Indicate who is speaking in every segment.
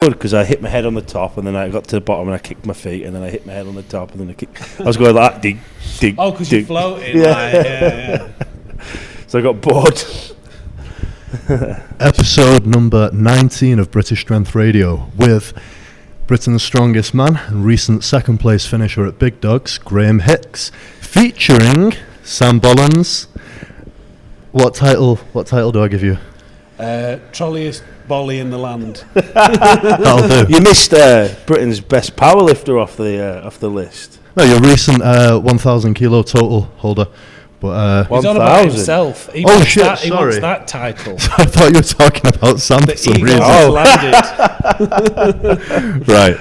Speaker 1: good because I hit my head on the top and then I got to the bottom and I kicked my feet and then I hit my head on the top and then I was going like that, dig, dig.
Speaker 2: Oh, because you're floating.
Speaker 1: Yeah.
Speaker 2: Like, yeah.
Speaker 1: So I got bored.
Speaker 3: Episode number 19 of British Strength Radio with Britain's strongest man and recent second place finisher at Big Dogs, Graham Hicks, featuring Sam Bollands. What title do I give you?
Speaker 2: Trolliest bolly in the land.
Speaker 3: That'll do.
Speaker 1: You missed Britain's best powerlifter off the list.
Speaker 3: No, your recent 1,000 kilo total holder. But
Speaker 2: He's on about himself. He
Speaker 3: wants
Speaker 2: that,
Speaker 3: sorry.
Speaker 2: He wants that title.
Speaker 3: I thought you were talking about Sam for some reason.
Speaker 2: Landed.
Speaker 3: Right.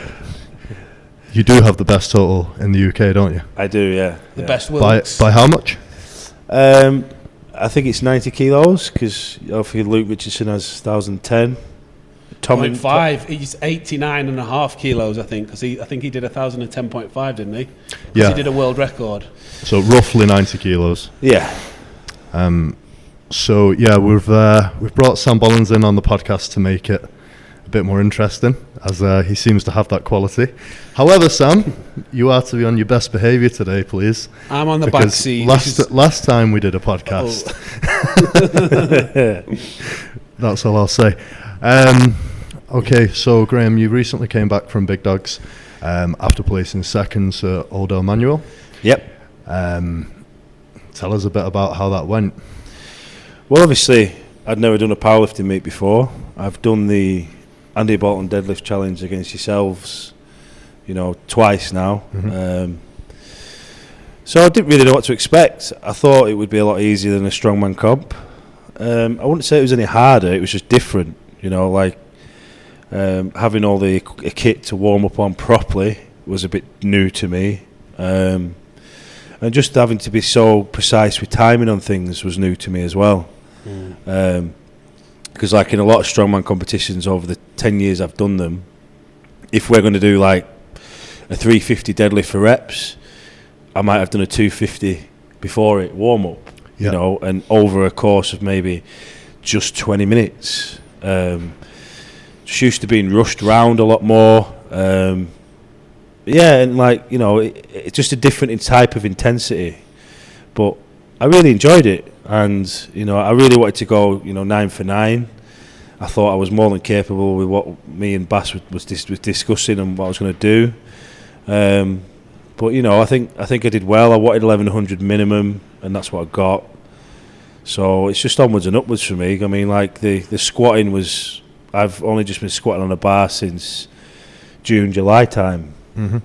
Speaker 3: You do have the best total in the UK, don't you?
Speaker 1: I do, yeah.
Speaker 2: The best Wilkes.
Speaker 3: By how much?
Speaker 1: I think it's 90 kilos because obviously Luke Richardson has 1,010. Tommy
Speaker 2: 0.5. He's 89.5 kilos, I think, because I think he did 1,010.5, didn't he?
Speaker 3: Yeah.
Speaker 2: He did a world record.
Speaker 3: So roughly 90 kilos.
Speaker 1: Yeah.
Speaker 3: So yeah, we've brought Sam Bollands in on the podcast to make it a bit more interesting, as he seems to have that quality. However, Sam, you are to be on your best behaviour today, please.
Speaker 2: I'm on the back seat.
Speaker 3: Last time we did a podcast, that's all I'll say. Okay, so Graham, you recently came back from Big Dogs after placing second to Odell Manuel.
Speaker 1: Yep.
Speaker 3: Tell us a bit about how that went.
Speaker 1: Well, obviously, I'd never done a powerlifting meet before. I've done the Andy Bolton deadlift challenge against yourselves, twice now.
Speaker 3: Mm-hmm.
Speaker 1: So I didn't really know what to expect. I thought it would be a lot easier than a strongman comp. I wouldn't say it was any harder. It was just different, having all the kit to warm up on properly was a bit new to me. And just having to be so precise with timing on things was new to me as well. Because like in a lot of strongman competitions over the 10 years I've done them, if we're going to do like a 350 deadlift for reps, I might have done a 250 before it warm up, and over a course of maybe just 20 minutes. Just used to being rushed around a lot more. It's just a different type of intensity. But I really enjoyed it. And, I really wanted to go, 9 for 9. I thought I was more than capable with what me and Bass was discussing and what I was going to do. But, I think I did well. I wanted 1,100 minimum, and that's what I got. So it's just onwards and upwards for me. I mean, like, the squatting was... I've only just been squatting on a bar since June, July time. Mm-hmm.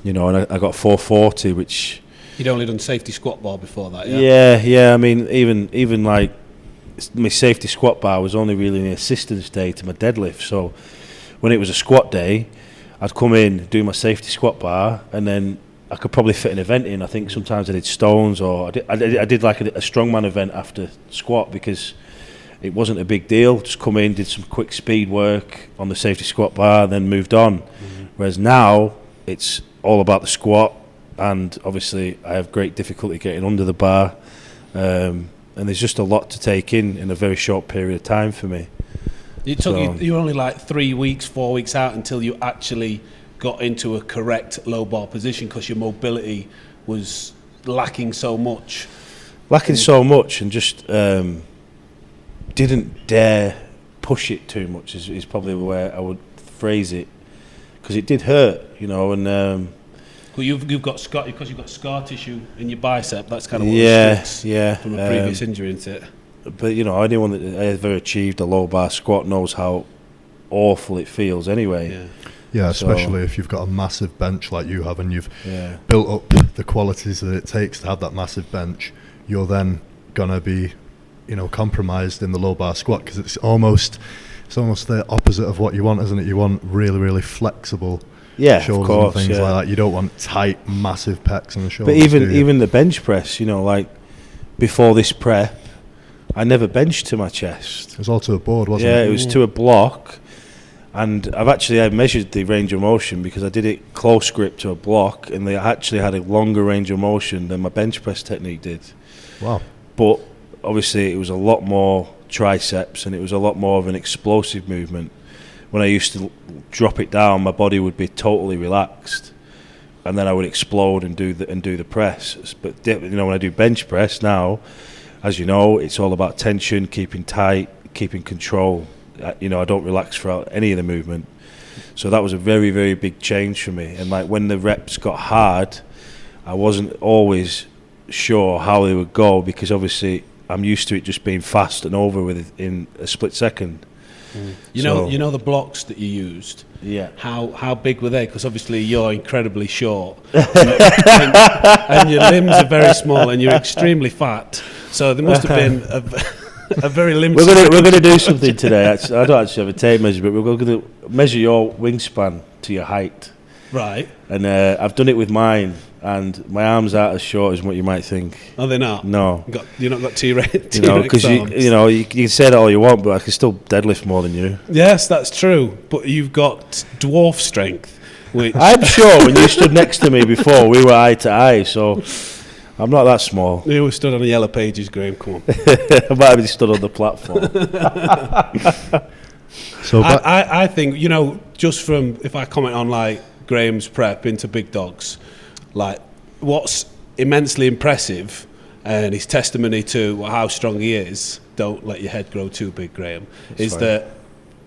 Speaker 1: And I got 440, which...
Speaker 2: You'd only done safety squat bar before that, yeah?
Speaker 1: Yeah. I mean, even like my safety squat bar was only really an assistance day to my deadlift. So when it was a squat day, I'd come in, do my safety squat bar, and then I could probably fit an event in. I think sometimes I did stones, or I did like a strongman event after squat because it wasn't a big deal. Just come in, did some quick speed work on the safety squat bar, then moved on. Mm-hmm. Whereas now it's all about the squat. And obviously, I have great difficulty getting under the bar, and there's just a lot to take in a very short period of time for me.
Speaker 2: You were only like 3 weeks, 4 weeks out until you actually got into a correct low bar position because your mobility was lacking so much.
Speaker 1: And just didn't dare push it too much is probably the way I would phrase it, because it did hurt, and.
Speaker 2: Well, you've got scar tissue in your bicep. That's kind of what from a previous injury, isn't it?
Speaker 1: But anyone that ever achieved a low bar squat knows how awful it feels anyway.
Speaker 3: Yeah, especially if you've got a massive bench like you have, and you've built up the qualities that it takes to have that massive bench. You're then gonna be, compromised in the low bar squat because it's almost the opposite of what you want, isn't it? You want really, really flexible.
Speaker 1: Yeah,
Speaker 3: shoulders,
Speaker 1: of course,
Speaker 3: and things like that. You don't want tight, massive pecs on the shoulders.
Speaker 1: But even the bench press, like before this prep, I never benched to my chest.
Speaker 3: It was all to a board, wasn't it?
Speaker 1: Yeah, it was to a block, and I measured the range of motion because I did it close grip to a block, and they actually had a longer range of motion than my bench press technique did.
Speaker 3: Wow!
Speaker 1: But obviously, it was a lot more triceps, and it was a lot more of an explosive movement. when I used to drop it down, my body would be totally relaxed, and then I would explode and do the press. But when I do bench press now, as you know, it's all about tension, keeping tight, keeping control. I don't relax throughout any of the movement. So that was a very, very big change for me. And like when the reps got hard, I wasn't always sure how they would go, because obviously I'm used to it just being fast and over with in a split second.
Speaker 2: You know the blocks that you used.
Speaker 1: Yeah.
Speaker 2: How big were they? Because obviously you're incredibly short, and your limbs are very small, and you're extremely fat. So there must have been a very limited.
Speaker 1: We're going to do something today. Actually, I don't actually have a tape measure, but we're going to measure your wingspan to your height.
Speaker 2: Right. And
Speaker 1: I've done it with mine, and my arms aren't as short as what you might think.
Speaker 2: Oh, they're not?
Speaker 1: No.
Speaker 2: You've not got T-Rex
Speaker 1: because you can say that all you want, but I can still deadlift more than you.
Speaker 2: Yes, that's true. But you've got dwarf strength, which
Speaker 1: I'm sure when you stood next to me before, we were eye to eye, so I'm not that small.
Speaker 2: You were stood on the yellow pages, Graham, come on.
Speaker 1: I might have been stood on the platform.
Speaker 2: So, I think, just from, if I comment on like Graham's prep into big dogs, like what's immensely impressive and his testimony to how strong he is, don't let your head grow too big, Graham, is that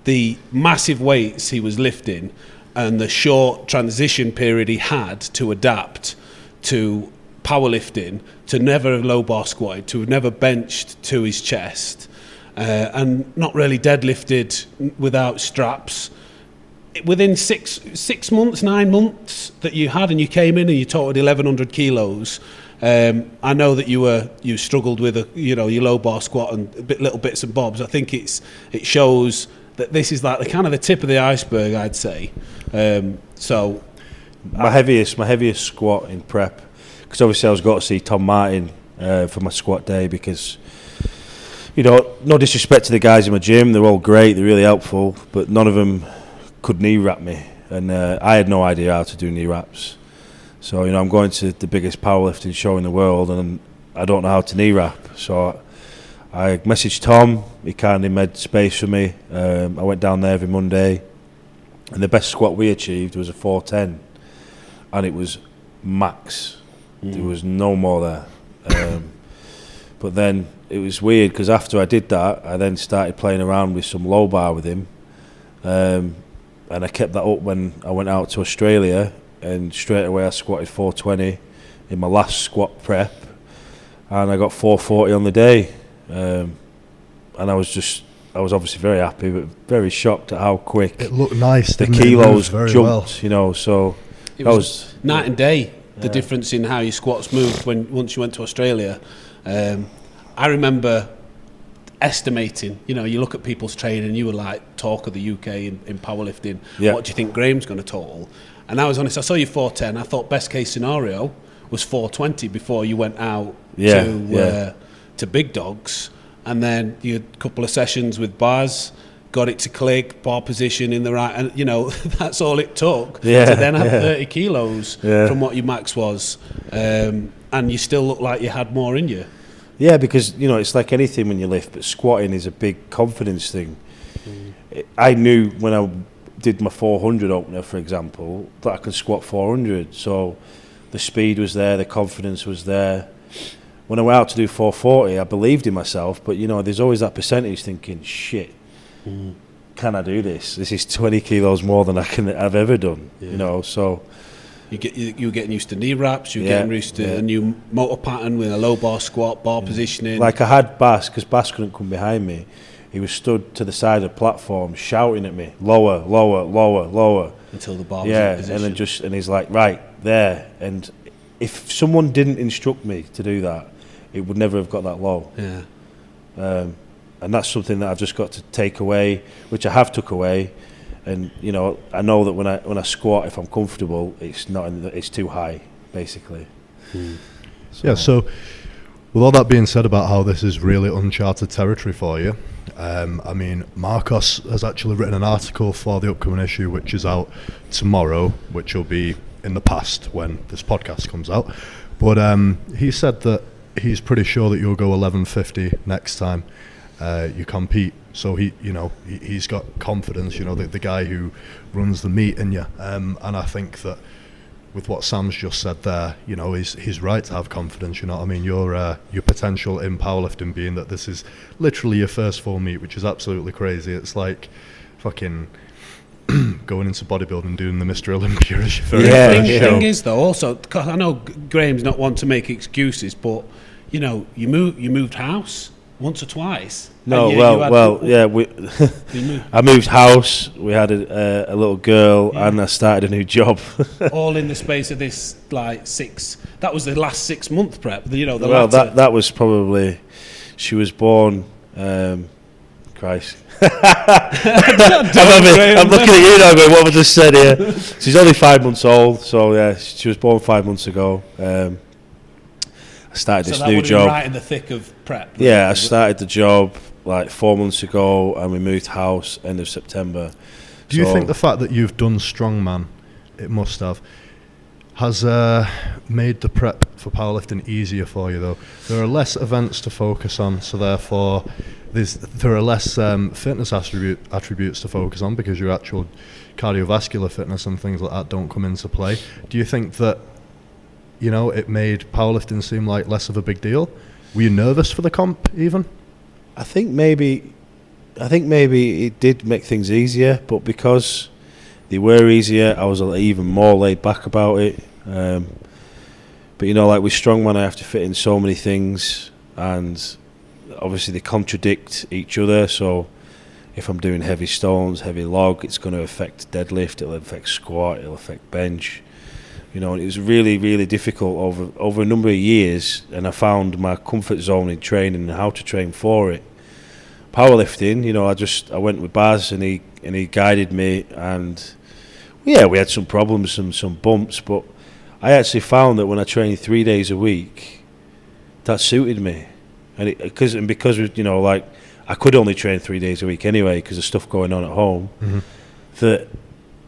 Speaker 2: the massive weights he was lifting and the short transition period he had to adapt to powerlifting, to never low bar squatted, to have never benched to his chest, and not really deadlifted without straps. Within 9 months that you had, and you came in and you totaled 1,100 kilos. I know that you struggled with your low bar squat and little bits and bobs. I think it shows that this is like the tip of the iceberg, I'd say. So
Speaker 1: my heaviest squat in prep, because obviously I was going to see Tom Martin for my squat day, because no disrespect to the guys in my gym, they're all great, they're really helpful, but none of them could knee wrap me, and I had no idea how to do knee wraps. So I'm going to the biggest powerlifting show in the world, and I don't know how to knee wrap. So I messaged Tom. He kindly made space for me. I went down there every Monday, and the best squat we achieved was a 410, and it was max. There was no more there. But then it was weird, because after I did that, I then started playing around with some low bar with him. And I kept that up when I went out to Australia, and straight away I squatted 420 in my last squat prep, and I got 440 on the day, and I was obviously very happy, but very shocked at how quick
Speaker 3: it looked nice.
Speaker 1: The kilos jumped, well. So
Speaker 2: it was night and day. The difference in how your squats moved once you went to Australia. I remember estimating, you look at people's training, and you were like talk of the UK in powerlifting. Yeah. What do you think Graham's going to total? And I was honest, I saw you 410. I thought best case scenario was 420 before you went out to big dogs. And then you had a couple of sessions with bars, got it to click, bar position in the right, and that's all it took to then have 30 kilos from what your max was, and you still look like you had more in you.
Speaker 1: Yeah, because it's like anything when you lift, but squatting is a big confidence thing. I knew when I did my 400 opener, for example, that I could squat 400. So the speed was there, the confidence was there. When I went out to do 440, I believed in myself, but there's always that percentage thinking, shit, can I do this? This is 20 kilos more than I've ever done. So.
Speaker 2: You were getting used to knee wraps, you were getting used to a new motor pattern with a low bar squat, bar positioning.
Speaker 1: Like I had Bass, because Bass couldn't come behind me. He was stood to the side of the platform shouting at me, lower, lower, lower, lower.
Speaker 2: Until the bar was in position.
Speaker 1: And he's like, right, there. And if someone didn't instruct me to do that, it would never have got that low.
Speaker 2: Yeah.
Speaker 1: And that's something that I've just got to take away, which I have took away. And I know that when I squat, if I'm comfortable, it's too high, basically.
Speaker 3: So with all that being said about how this is really uncharted territory for you, I mean, Marcos has actually written an article for the upcoming issue, which is out tomorrow, which will be in the past when this podcast comes out. But he said that he's pretty sure that you'll go 1150 next time. you compete. So he's got confidence. The guy who runs the meet in you, and I think that with what Sam's just said there, he's right to have confidence. You know what I mean? Your potential in powerlifting being that this is literally your first full meet, which is absolutely crazy. It's like fucking going into bodybuilding, doing the Mr. Olympia as your first
Speaker 2: The
Speaker 3: show.
Speaker 2: thing is, though, also, 'cause I know Graham's not one to make excuses, but you moved house once or twice.
Speaker 1: No, I moved house. We had a little girl, and I started a new job.
Speaker 2: All in the space of this six. That was the last 6 month prep.
Speaker 1: That was probably. She was born. Christ. I'm looking at you now going, what have I just said here? She's only 5 months old, so yeah, she was born 5 months ago. I started this new job.
Speaker 2: Right in the thick of prep.
Speaker 1: Yeah, I started the job 4 months ago, and we moved house end of September.
Speaker 3: Do you think the fact that you've done Strongman, it must have, has made the prep for powerlifting easier for you though? There are less events to focus on, so therefore there are less fitness attributes to focus on because your actual cardiovascular fitness and things like that don't come into play. Do you think that it made powerlifting seem like less of a big deal? Were you nervous for the comp even?
Speaker 1: I think maybe it did make things easier, but because they were easier, I was even more laid back about it. But with Strongman, I have to fit in so many things, and obviously they contradict each other. So if I'm doing heavy stones, heavy log, it's going to affect deadlift, it'll affect squat, it'll affect bench. And it was really, really difficult over a number of years, and I found my comfort zone in training and how to train for it. Powerlifting, I went with Baz, and he guided me, and yeah, we had some problems, some bumps, but I actually found that when I trained 3 days a week, that suited me, and because I could only train 3 days a week anyway because of stuff going on at home. Mm-hmm. That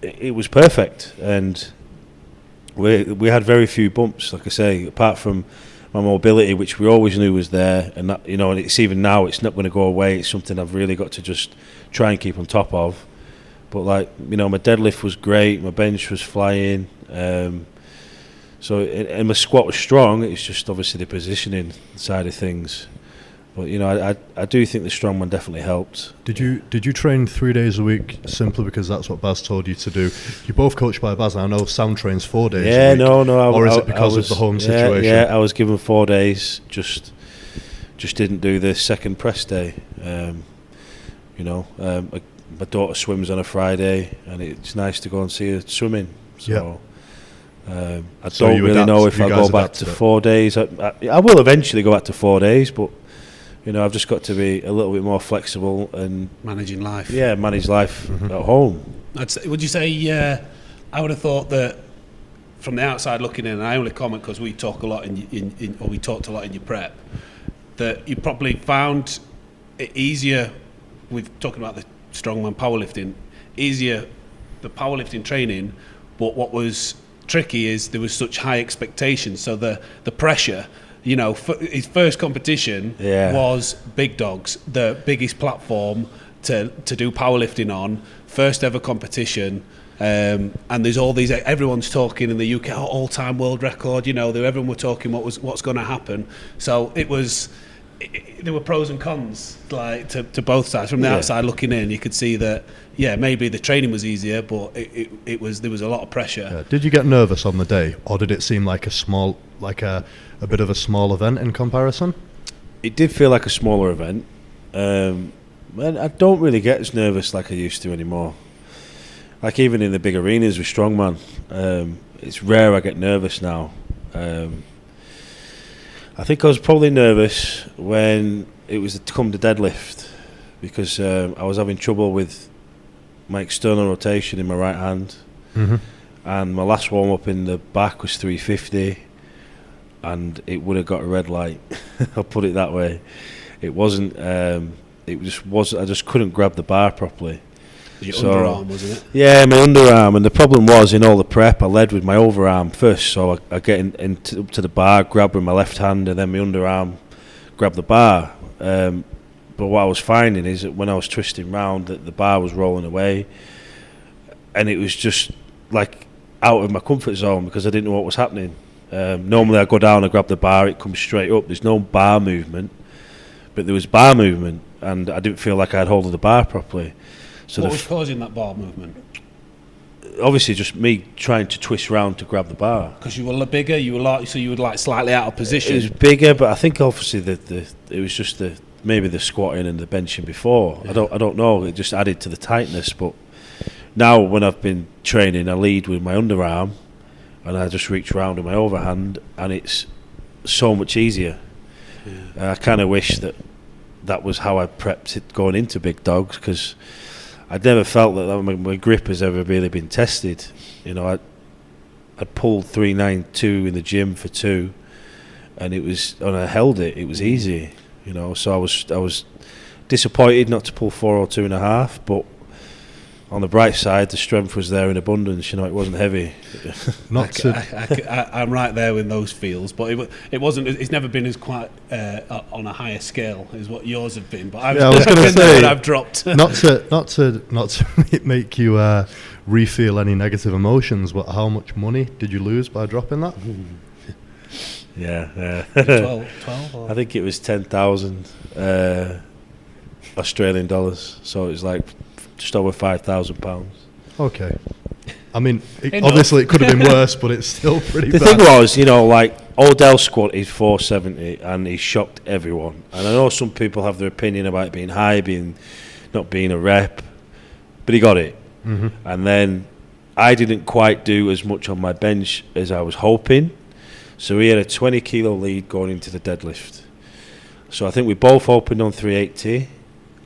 Speaker 1: it was perfect, and we had very few bumps, like I say, apart from my mobility, which we always knew was there, and that, and it's even now, it's not going to go away. It's something I've really got to just try and keep on top of. But my deadlift was great, my bench was flying, and my squat was strong. It's just obviously the positioning side of things. But I do think the Strongman definitely helped.
Speaker 3: Did you train 3 days a week simply because that's what Baz told you to do? You're both coached by Baz. I know Sam trains 4 days a week.
Speaker 1: No.
Speaker 3: Or is it because of the home situation?
Speaker 1: Yeah, I was given 4 days. Just didn't do the second press day. My daughter swims on a Friday, and it's nice to go and see her swimming. So. I don't really know if I'll go back to 4 days. I will eventually go back to 4 days, but I've just got to be a little bit more flexible and
Speaker 2: managing life.
Speaker 1: Yeah, manage life at home.
Speaker 2: Would you say? I would have thought that from the outside looking in, and I only comment because we talk a lot we talked a lot in your prep, that you probably found it easier with talking about the Strongman powerlifting, easier the powerlifting training, but what was tricky is there was such high expectations, so the pressure, his first competition was Big Dogs, the biggest platform to do powerlifting on, first ever competition, and there's all these, everyone's talking in the UK, all-time world record, everyone were talking what's going to happen. So there were pros and cons to both sides. From the outside looking in, you could see that maybe the training was easier, but there was a lot of pressure.
Speaker 3: Yeah. Did you get nervous on the day, or did it seem like a bit of a small event in comparison?
Speaker 1: It did feel like a smaller event. And I don't really get as nervous like I used to anymore. Like even in the big arenas with Strongman, it's rare I get nervous now. I think I was probably nervous when it was to come to deadlift, because I was having trouble with my external rotation in my right hand, and my last warm up in the back was 350, and it would have got a red light. I'll put it that way. It wasn't. It just was. I just couldn't grab the bar properly.
Speaker 2: Your underarm, wasn't it?
Speaker 1: Yeah, my underarm, and the problem was in all the prep I led with my overarm first, so I get up to the bar, grab with my left hand, and then my underarm grab the bar. But what I was finding is that when I was twisting round, that the bar was rolling away, and it was just like out of my comfort zone because I didn't know what was happening. Normally I go down, I grab the bar, it comes straight up. There's no bar movement, but there was bar movement, and I didn't feel like I had hold of the bar properly. So
Speaker 2: what was causing that bar movement?
Speaker 1: Obviously just me trying to twist round to grab the bar.
Speaker 2: Because you were bigger, you were like slightly out of position.
Speaker 1: It was bigger, but I think obviously it was just maybe the squatting and the benching before. Yeah. I don't know. It just added to the tightness. But now when I've been training, I lead with my underarm, and I just reach round with my overhand, and it's so much easier. Yeah. I kind of wish that was how I prepped it going into big dogs, because I'd never felt that my grip has ever really been tested. You know, I pulled 392 in the gym for 2, and I held it. It was easy, you know. So I was disappointed not to pull 402.5, but on the bright side, the strength was there in abundance. You know, it wasn't heavy.
Speaker 2: I'm right there with those feels, but it wasn't. It's never been as quite on a higher scale as what yours have been. But I was going to say, I've dropped.
Speaker 3: not to make you re-feel any negative emotions, but how much money did you lose by dropping that?
Speaker 1: Yeah,
Speaker 2: 12
Speaker 1: I think it was 10,000 Australian dollars. So it was like just over £5,000.
Speaker 3: Okay. I mean, obviously it could have been worse, but it's still pretty bad.
Speaker 1: The thing was, you know, like Odell squat is 470, and he shocked everyone. And I know some people have their opinion about it being high, not being a rep, but he got it. Mm-hmm. And then I didn't quite do as much on my bench as I was hoping. So he had a 20 kilo lead going into the deadlift. So I think we both opened on 380.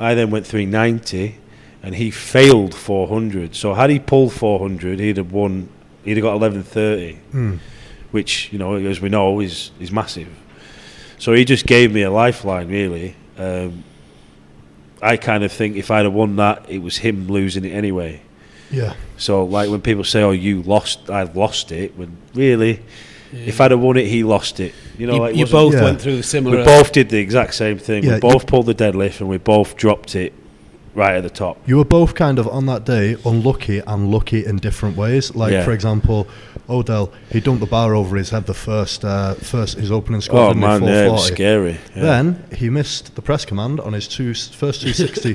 Speaker 1: I then went 390. And he failed 400. So had he pulled 400, he'd have won. He'd have got 1130, which, you know, as we know, is massive. So he just gave me a lifeline, really. I kind of think if I'd have won that, it was him losing it anyway.
Speaker 3: Yeah.
Speaker 1: So like when people say, "Oh, you lost," I've lost it. When really, if I'd have won it, he lost it. You know,
Speaker 2: you both went through similar.
Speaker 1: We both did the exact same thing.
Speaker 3: Yeah,
Speaker 1: we both pulled the deadlift, and we both dropped it right at the top.
Speaker 3: You were both kind of on that day unlucky and lucky in different ways. Like for example, Odell, he dumped the bar over his head the first his opening squat.
Speaker 1: Oh man, yeah, it was scary. Yeah.
Speaker 3: Then he missed the press command on his first 260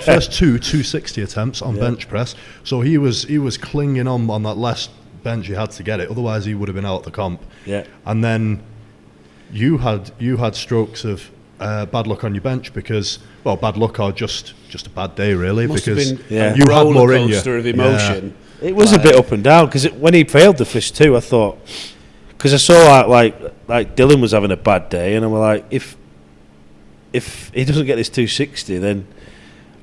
Speaker 3: first two 260 attempts on bench press. So he was clinging on that last bench. He had to get it, otherwise he would have been out the comp.
Speaker 1: Yeah.
Speaker 3: And then you had strokes of bad luck on your bench because, well, bad luck or just a bad day really.
Speaker 2: Must
Speaker 3: because
Speaker 2: have been
Speaker 3: you had more in you.
Speaker 2: Roller coaster of emotion.
Speaker 1: Yeah. It was a bit up and down because when he failed the first 2, I thought, because I saw like Dylan was having a bad day, and I'm like, if he doesn't get this 260, then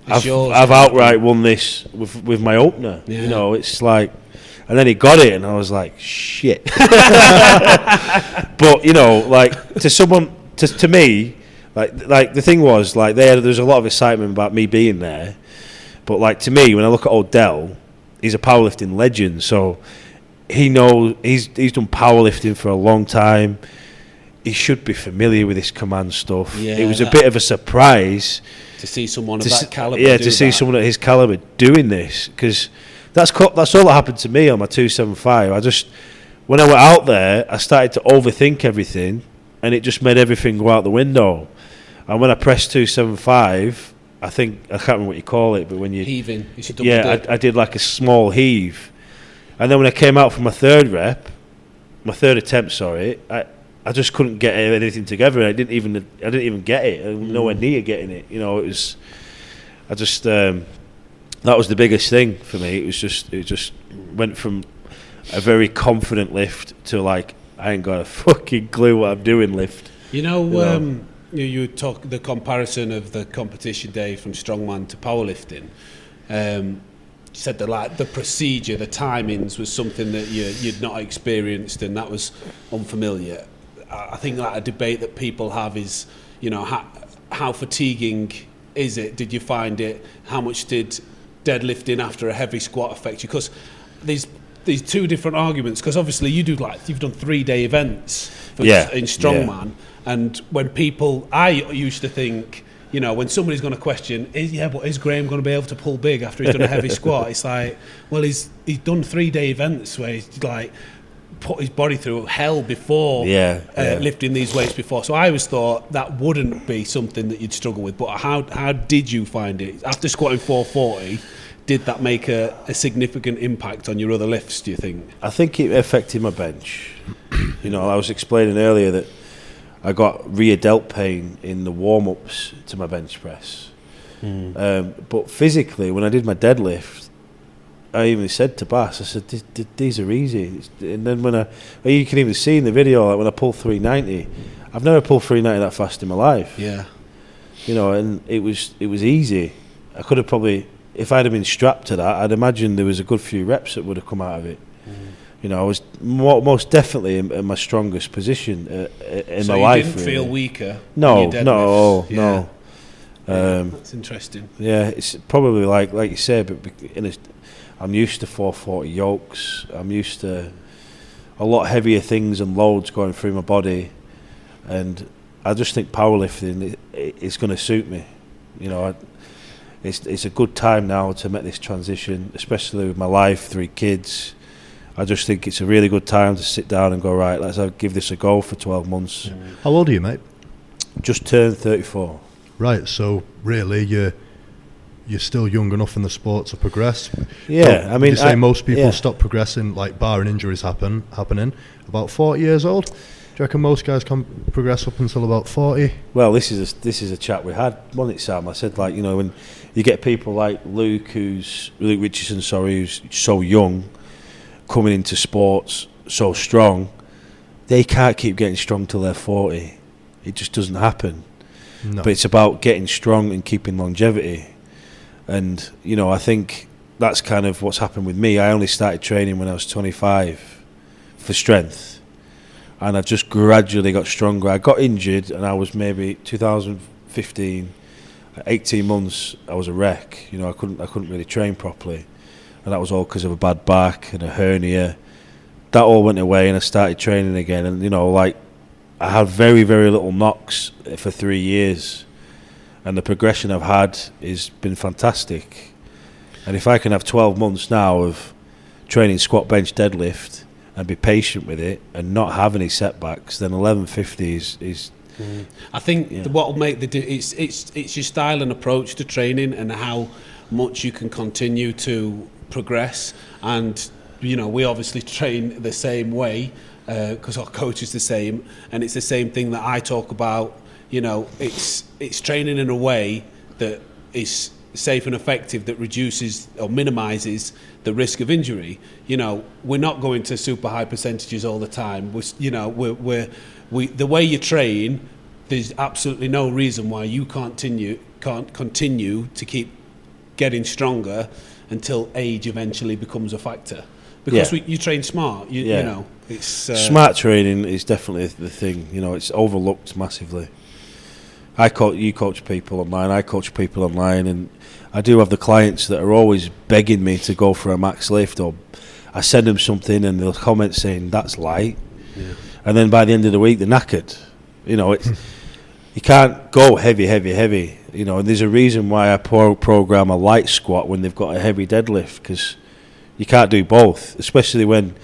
Speaker 1: I've outright won this with my opener. Yeah. You know, it's like, and then he got it, and I was like, shit. But you know, like to me. Like the thing was, like there's a lot of excitement about me being there, but like to me, when I look at Odell, he's a powerlifting legend, so he knows he's done powerlifting for a long time. He should be familiar with this command stuff. Yeah, it was a bit of a surprise
Speaker 2: to see someone of that caliber.
Speaker 1: Yeah, to see someone at his caliber doing this, because that's all that happened to me on my 275. When I went out there, I started to overthink everything, and it just made everything go out the window. And when I pressed 275, I can't remember what you call it, but when you
Speaker 2: heaving,
Speaker 1: I did like a small heave, and then when I came out for my third attempt, I just couldn't get anything together. I didn't even get it. I was nowhere near getting it. You know, that was the biggest thing for me. It just went from a very confident lift to like, I ain't got a fucking clue what I'm doing lift.
Speaker 2: You talk the comparison of the competition day from Strongman to powerlifting. You said that like the procedure, the timings was something that you'd not experienced, and that was unfamiliar. I think like a debate that people have is, you know, how fatiguing is it? Did you find it? How much did deadlifting after a heavy squat affect you? Because these 2 different arguments, because obviously you've done 3-day events in Strongman, and when I used to think you know, when somebody's going to question, but is Graham going to be able to pull big after he's done a heavy squat? It's like, well, he's done 3-day events where he's like put his body through hell before lifting these weights before. So I always thought that wouldn't be something that you'd struggle with. But how did you find it after squatting 440? Did that make a significant impact on your other lifts, do you think?
Speaker 1: I think it affected my bench. You know, I was explaining earlier that I got rear delt pain in the warm-ups to my bench press. But physically, when I did my deadlift, I even said to Bass, I said, these are easy. And then you can even see in the video, like when I pulled 390, I've never pulled 390 that fast in my life.
Speaker 2: Yeah.
Speaker 1: You know, and it was easy. I could have probably, if I'd have been strapped to that, I'd imagine there was a good few reps that would have come out of it. You know, I was most definitely in my strongest position in my life. So you didn't
Speaker 2: feel weaker?
Speaker 1: No, no.
Speaker 2: That's interesting.
Speaker 1: Yeah, it's probably like you said, but I'm used to 440 yokes. I'm used to a lot heavier things and loads going through my body, and I just think powerlifting is going to suit me. You know, it's a good time now to make this transition, especially with my life, 3 kids. I just think it's a really good time to sit down and go, right, let's give this a go for 12 months.
Speaker 3: How old are you, mate?
Speaker 1: Just turned 34.
Speaker 3: Right, so really you're still young enough in the sport to progress.
Speaker 1: Yeah, I mean,
Speaker 3: you say most people stop progressing, like barring injuries happening, about 40 years old. Do you reckon most guys can progress up until about 40?
Speaker 1: Well, this is a chat we had, wasn't it, Sam? I said, like, you know, when you get people like Luke Richardson, who's so young, coming into sports so strong, they can't keep getting strong till they're 40. It just doesn't happen. No. But it's about getting strong and keeping longevity. And, you know, I think that's kind of what's happened with me. I only started training when I was 25 for strength. And I just gradually got stronger. I got injured and I was maybe 2015, 18 months, I was a wreck. You know, I couldn't really train properly. And that was all because of a bad back and a hernia. That all went away and I started training again. And, you know, like, I had very, very little knocks for 3 years. And the progression I've had has been fantastic. And if I can have 12 months now of training squat, bench, deadlift and be patient with it and not have any setbacks, then 1150 is
Speaker 2: I think what will make it's your style and approach to training and how much you can continue to progress. And, you know, we obviously train the same way because our coach is the same, and it's the same thing that I talk about. You know, it's training in a way that is safe and effective, that reduces or minimises the risk of injury. You know, we're not going to super high percentages all the time. The way you train, there's absolutely no reason why you can't continue to keep getting stronger until age eventually becomes a factor. Because you train smart, you know. It's
Speaker 1: smart training is definitely the thing. You know, it's overlooked massively. You coach people online, I coach people online, and I do have the clients that are always begging me to go for a max lift, or I send them something and they'll comment saying that's light, and then by the end of the week they're knackered. You know, it's you can't go heavy. You know, and there's a reason why I program a light squat when they've got a heavy deadlift, because you can't do both, especially when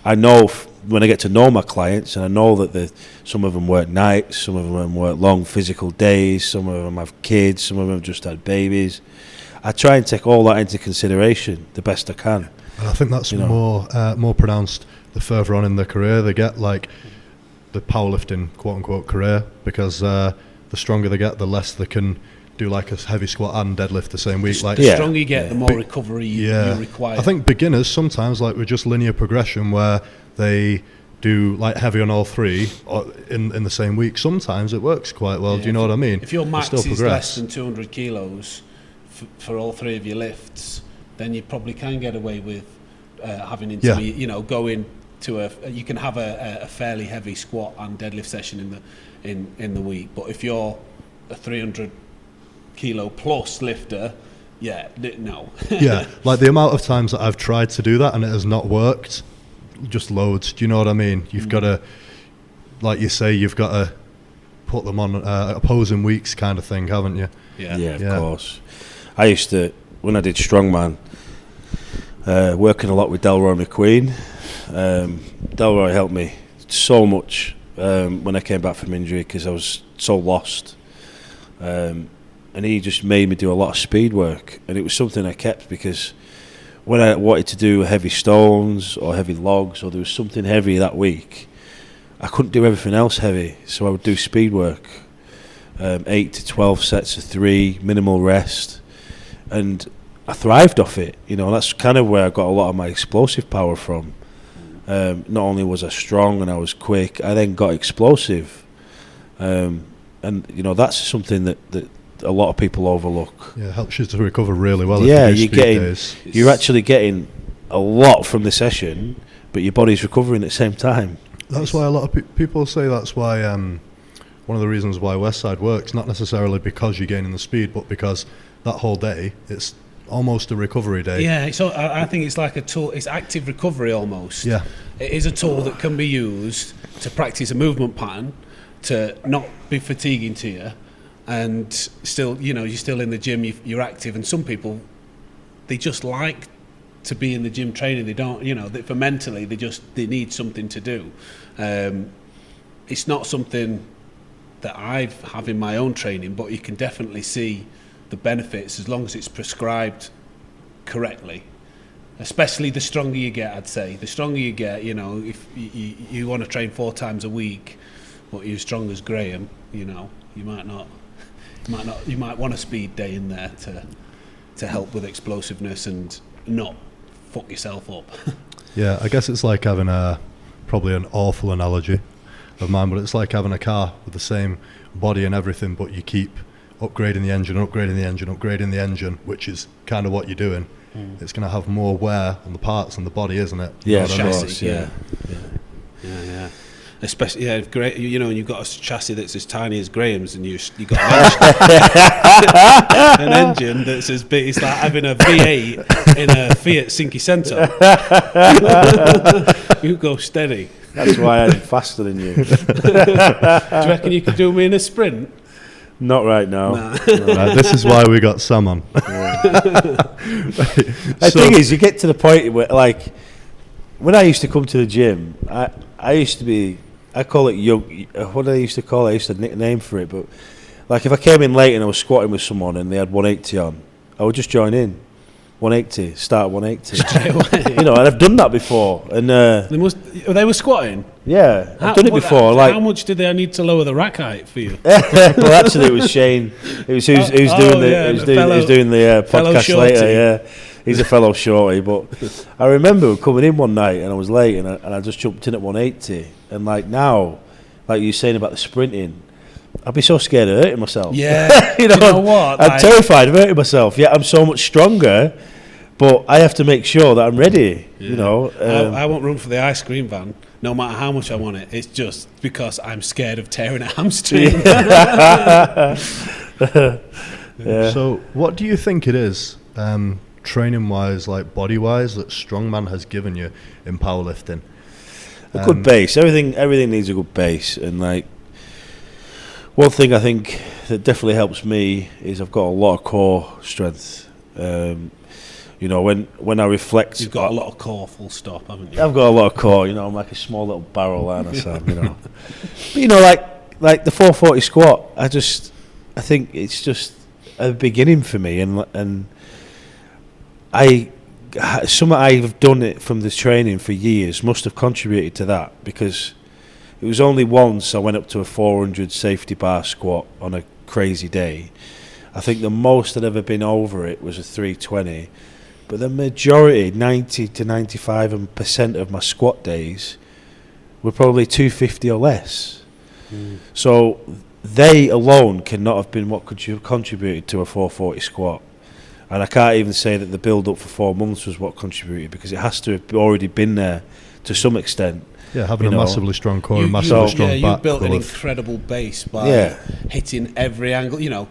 Speaker 1: I know when I get to know my clients, and I know that some of them work nights, some of them work long physical days, some of them have kids, some of them have just had babies. I try and take all that into consideration the best I can.
Speaker 3: And I think that's more pronounced the further on in their career they get, like the powerlifting quote-unquote career, because the stronger they get, the less they can do like a heavy squat and deadlift the same week. Like
Speaker 2: the stronger you get, the more recovery you require.
Speaker 3: I think beginners sometimes, like with just linear progression, where they do like heavy on all three in the same week, sometimes it works quite well. Do you know what I mean?
Speaker 2: If your max is less than 200 kilos for all three of your lifts, then you probably can get away with having intermediate, you know, going to you can have a fairly heavy squat and deadlift session in the week. But if you're a 300 kilo plus lifter, no.
Speaker 3: Like the amount of times that I've tried to do that and it has not worked, just loads. Do you know what I mean? You've got to, like you say, you've got to put them on opposing weeks kind of thing, haven't you?
Speaker 2: Yeah,
Speaker 1: of course. I used to, when I did Strongman, working a lot with Delroy McQueen. Delroy helped me so much when I came back from injury because I was so lost. And he just made me do a lot of speed work, and it was something I kept because when I wanted to do heavy stones or heavy logs, or there was something heavy that week, I couldn't do everything else heavy, so I would do speed work, 8 to 12 sets of 3, minimal rest, and I thrived off it. You know, that's kind of where I got a lot of my explosive power from. Not only was I strong and I was quick, I then got explosive, and you know, that's something that a lot of people overlook.
Speaker 3: Yeah, it helps you to recover really well.
Speaker 1: Yeah,
Speaker 3: you're
Speaker 1: actually getting a lot from the session, but your body's recovering at the same time.
Speaker 3: That's why a lot of people say that's why one of the reasons why Westside works, not necessarily because you're gaining the speed, but because that whole day, it's almost a recovery day.
Speaker 2: Yeah, so I think it's like a tool. It's active recovery almost.
Speaker 3: Yeah,
Speaker 2: it is a tool that can be used to practice a movement pattern, to not be fatiguing to you, and still, you know, you're still in the gym, you're active. And some people, they just like to be in the gym training. They don't, you know, for mentally, they need something to do. It's not something that I have in my own training, but you can definitely see the benefits as long as it's prescribed correctly. Especially the stronger you get, I'd say. The stronger you get, you know, if you want to train 4 times a week, but you're as strong as Graham, you know, you might want a speed day in there to help with explosiveness and not fuck yourself up.
Speaker 3: Yeah, I guess it's like having probably an awful analogy of mine, but it's like having a car with the same body and everything, but you keep upgrading the engine, which is kind of what you're doing. It's going to have more wear on the parts and the body, isn't it?
Speaker 1: Yeah,
Speaker 2: chassis. Yeah. Especially, yeah, if you know, and you've got a chassis that's as tiny as Graham's, and you got an engine that's as big. It's like having a V8 in a Fiat Cinquecento. You go steady.
Speaker 1: That's why I'm faster than you.
Speaker 2: Do you reckon you could do me in a sprint?
Speaker 1: Not right now.
Speaker 2: Nah.
Speaker 3: Right, this is why we got Sam on.
Speaker 1: The thing is, you get to the point where, like, when I used to come to the gym, I used to be, I call it young. What did I used to call it? I used to nickname for it, but like if I came in late and I was squatting with someone and they had 180 on, I would just join in. 180, start at 180.
Speaker 2: Straight away.
Speaker 1: You know, and I've done that before. And
Speaker 2: they were squatting.
Speaker 1: Yeah, I've done it before. Like,
Speaker 2: how much did they need to lower the rack height for you?
Speaker 1: Well, actually, it was Shane. It was who's doing the podcast later. Yeah, he's a fellow shorty. But I remember coming in one night and I was late and I just jumped in at 180. And like now, like you were saying about the sprinting, I'd be so scared of hurting myself.
Speaker 2: Yeah,
Speaker 1: you know
Speaker 2: what?
Speaker 1: I'm terrified of hurting myself. Yeah, I'm so much stronger, but I have to make sure that I'm ready. Yeah. You know,
Speaker 2: I won't run for the ice cream van, no matter how much I want it. It's just because I'm scared of tearing a hamstring.
Speaker 1: Yeah.
Speaker 3: So, what do you think it is, training-wise, like body-wise, that Strongman has given you in powerlifting?
Speaker 1: A good base. Everything needs a good base, and like. One thing I think that definitely helps me is I've got a lot of core strength. You know, when I reflect,
Speaker 2: you've got a lot of core. Full stop, haven't you?
Speaker 1: I've got a lot of core. You know, I'm like a small little barrel, aren't I, Sam? You know, but you know, like the 440 squat. I think it's just a beginning for me, and something I've done it from the training for years must have contributed to that, because. It was only once I went up to a 400 safety bar squat on a crazy day. I think the most I'd ever been over it was a 320. But the majority, 90 to 95% of my squat days were probably 250 or less. So they alone cannot have been what contributed to a 440 squat. And I can't even say that the build-up for 4 months was what contributed, because it has to have already been there to some extent.
Speaker 3: Yeah, having a massively strong core and massively strong back.
Speaker 2: Yeah, you built an incredible base by hitting every angle. You know,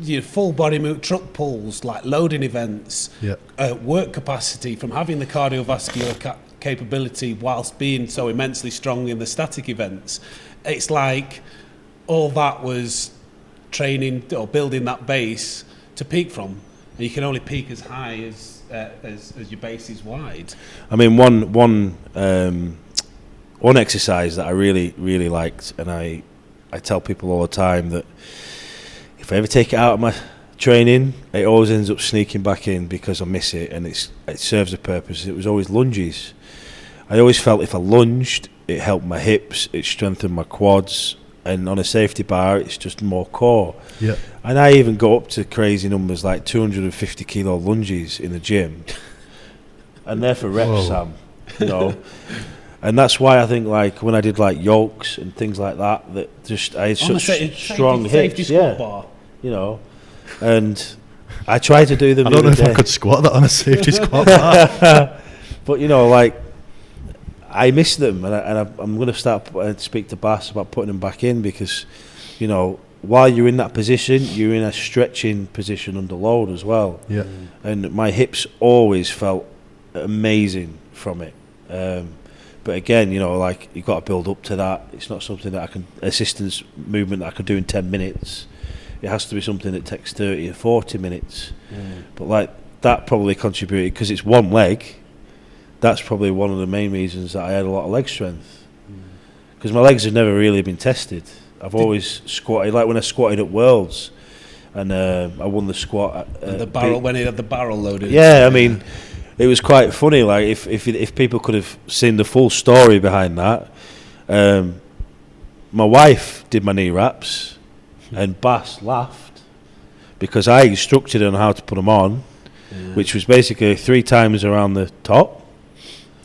Speaker 2: your full body move, truck pulls, like loading events, work capacity from having the cardiovascular capability whilst being so immensely strong in the static events. It's like all that was training or building that base to peak from, and you can only peak as high as your base is wide.
Speaker 1: I mean, one exercise that I really liked, and I tell people all the time that if I ever take it out of my training, it always ends up sneaking back in because I miss it, and it serves a purpose. It was always lunges. I always felt if I lunged, it helped my hips, it strengthened my quads, and on a safety bar, it's just more core.
Speaker 3: Yeah.
Speaker 1: And I even go up to crazy numbers like 250 kilo lunges in the gym, and they're for reps, Sam. You know. And that's why I think, like, when I did like yokes and things like that, that just I had such strong hips,
Speaker 2: bar.
Speaker 1: You know, and I try to do them.
Speaker 3: I don't know if I could squat that on a safety squat bar.
Speaker 1: But you know, like, I miss them, and I'm going to start speak to Bass about putting them back in, because, you know, while you're in that position, you're in a stretching position under load as well.
Speaker 3: Yeah.
Speaker 1: And my hips always felt amazing from it. But again, you know, like, you've got to build up to that. It's not something that assistance movement that I can do in 10 minutes. It has to be something that takes 30 or 40 minutes. But like, that probably contributed, because it's one leg. That's probably one of the main reasons that I had a lot of leg strength, because my legs have never really been tested. I've always squatted, like when I squatted at Worlds, and I won the squat at
Speaker 2: the barrel when he had the barrel loaded.
Speaker 1: Yeah, I mean, it was quite funny. Like, if people could have seen the full story behind that, my wife did my knee wraps, and Bass laughed because I instructed her on how to put them on, which was basically 3 times around the top.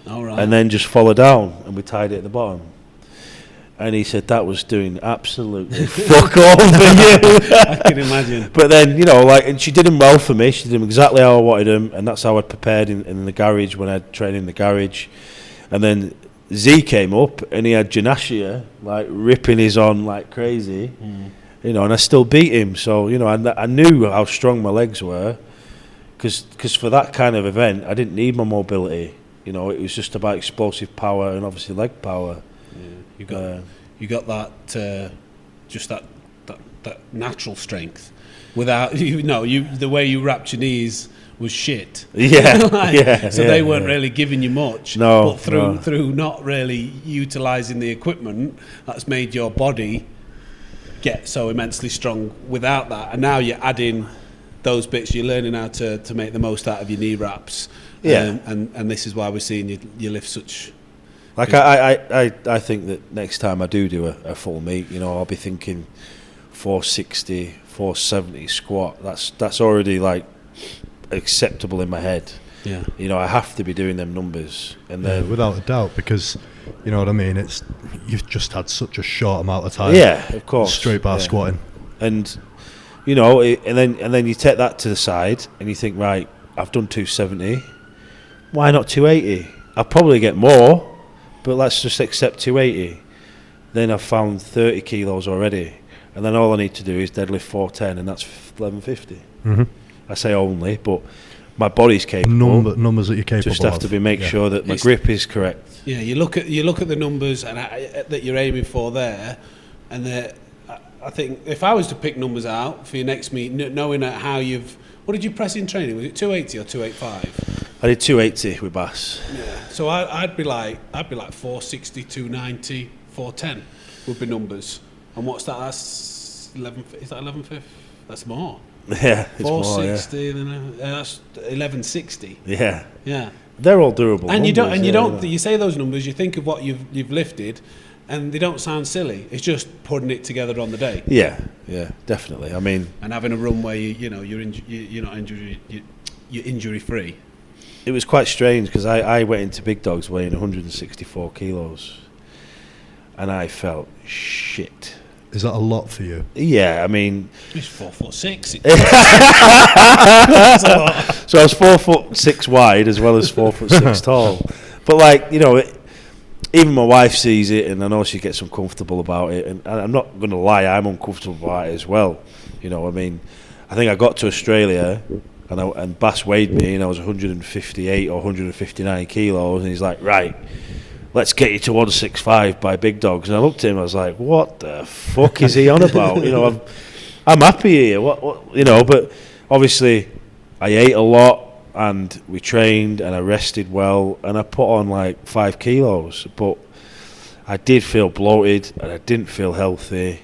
Speaker 2: All right.
Speaker 1: And then just follow down, and we tied it at the bottom. And he said that was doing absolutely fuck all for you.
Speaker 2: I can imagine.
Speaker 1: But then, you know, like, and she did them well for me. She did them exactly how I wanted them, and that's how I'd prepared in the garage when I'd trained in the garage. And then Z came up, and he had gymnasia, like, ripping his on like crazy. You know, and I still beat him. So, you know, I knew how strong my legs were, because for that kind of event, I didn't need my mobility. You know, it was just about explosive power and obviously leg power.
Speaker 2: Yeah. You got that just that natural strength without the way you wrapped your knees was shit.
Speaker 1: Yeah.
Speaker 2: So they weren't really giving you much.
Speaker 1: No.
Speaker 2: But through not really utilising the equipment, that's made your body get so immensely strong without that. And now you're adding those bits, you're learning how to make the most out of your knee wraps.
Speaker 1: Yeah.
Speaker 2: And this is why we're seeing you lift such...
Speaker 1: Like, I think that next time I do a full meet, you know, I'll be thinking 460, 470 squat. That's already, like, acceptable in my head.
Speaker 2: Yeah.
Speaker 1: You know, I have to be doing them numbers. And then,
Speaker 3: without a doubt, because, you know what I mean, you've just had such a short amount of time.
Speaker 1: Yeah, of course.
Speaker 3: Straight bar squatting.
Speaker 1: And, you know, and then you take that to the side and you think, right, I've done 270. Why not 280? I'll probably get more, but let's just accept 280. Then I've found 30 kilos already, and then all I need to do is deadlift 410, and that's 1150. I say only, but my body's capable.
Speaker 3: Numbers that you're capable of.
Speaker 1: Just have to make sure that my grip is correct.
Speaker 2: Yeah, you look at the numbers and that you're aiming for there, and I think if I was to pick numbers out for your next meet, knowing how what did you press in training? Was it 280 or 285?
Speaker 1: I did 280 with Bass.
Speaker 2: Yeah. So I'd be like 460, 290, 410 would be numbers. And what's that? That's 11. Is that 1150? That's more.
Speaker 1: Yeah, it's
Speaker 2: 460.
Speaker 1: more, yeah.
Speaker 2: That's 1160.
Speaker 1: Yeah.
Speaker 2: Yeah.
Speaker 1: They're all durable.
Speaker 2: And
Speaker 1: numbers,
Speaker 2: you say those numbers, you think of what you've lifted, and they don't sound silly. It's just putting it together on the day.
Speaker 1: Yeah, definitely. I mean,
Speaker 2: and having a run where you're not injury free.
Speaker 1: It was quite strange because I went into Big Dogs weighing 164 kilos, and I felt shit.
Speaker 3: Is that a lot for you?
Speaker 1: Yeah, I mean,
Speaker 2: it's 4'6".
Speaker 1: That's a lot. So I was 4'6" wide as well as 4'6" tall. But, like, you know, even my wife sees it, and I know she gets uncomfortable about it. And I'm not going to lie, I'm uncomfortable about it as well. You know, I mean, I think I got to Australia, and Bass weighed me, and I was 158 or 159 kilos, and he's like, right, let's get you to 165 by big dogs. And I looked at him, I was like, what the fuck is he on about? You know, I'm happy here. What, you know, but obviously I ate a lot and we trained and I rested well and I put on like 5 kilos, but I did feel bloated and I didn't feel healthy.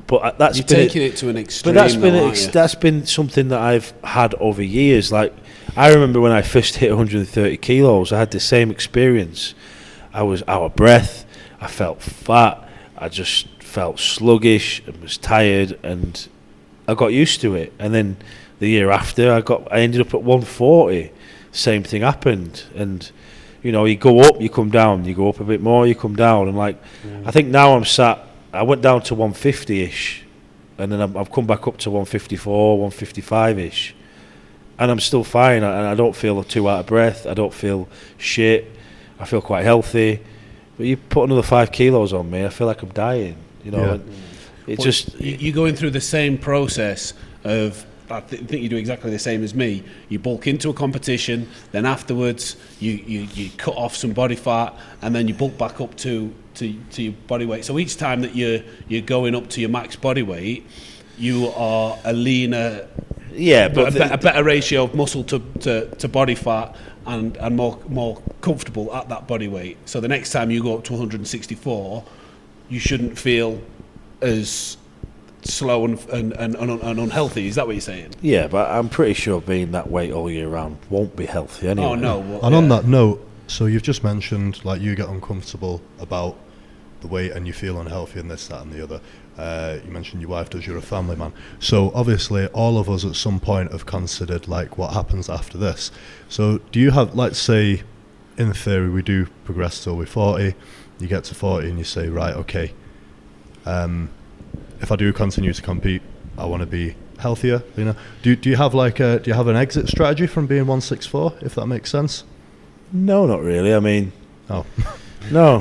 Speaker 1: But that's
Speaker 2: You're taking it to an extreme.
Speaker 1: But that's been something that I've had over years. Like, I remember when I first hit 130 kilos, I had the same experience. I was out of breath, I felt fat, I just felt sluggish and was tired, and I got used to it. And then the year after, I ended up at 140. Same thing happened, and you know, you go up, you come down, you go up a bit more, you come down, and like, I think now I went down to 150-ish, and then I've come back up to 154, 155-ish, and I'm still fine, and I don't feel too out of breath, I don't feel shit, I feel quite healthy. But you put another 5 kilos on me, I feel like I'm dying, you know. Yeah.
Speaker 2: You're going through the same process of, I think you do exactly the same as me. You bulk into a competition, then afterwards you cut off some body fat, and then you bulk back up to your body weight. So each time that you're going up to your max body weight, you are a leaner, but a better ratio of muscle to body fat, and more comfortable at that body weight. So the next time you go up to 164, you shouldn't feel as slow and unhealthy. Is that what you're saying?
Speaker 1: Yeah, but I'm pretty sure being that weight all year round won't be healthy anyway.
Speaker 2: Oh no.
Speaker 3: And on that note, so you've just mentioned like you get uncomfortable about the weight and you feel unhealthy and this, that and the other. You mentioned your wife does, you're a family man. So obviously all of us at some point have considered like what happens after this. So do you have, let's say in theory we do progress till we're 40, you get to 40 and you say, right, okay, if I do continue to compete, I want to be healthier, you know. Do you have like do you have an exit strategy from being 164, if that makes sense?
Speaker 1: No, not really. I mean,
Speaker 3: no.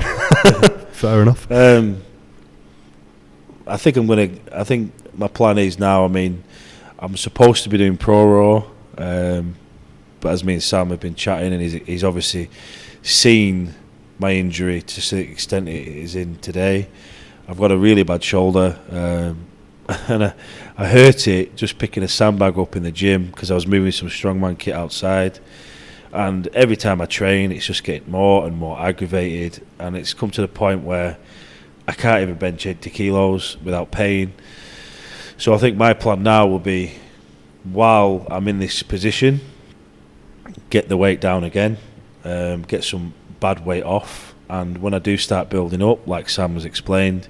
Speaker 3: Fair enough.
Speaker 1: I think my plan is now, I mean, I'm supposed to be doing ProRaw, but as me and Sam have been chatting, and he's obviously seen my injury to the extent it is in today. I've got a really bad shoulder, and I hurt it just picking a sandbag up in the gym because I was moving some Strongman kit outside. And every time I train, it's just getting more and more aggravated, and it's come to the point where I can't even bench 80 kilos without pain. So I think my plan now will be, while I'm in this position, get the weight down again, get some bad weight off, and when I do start building up, like Sam has explained,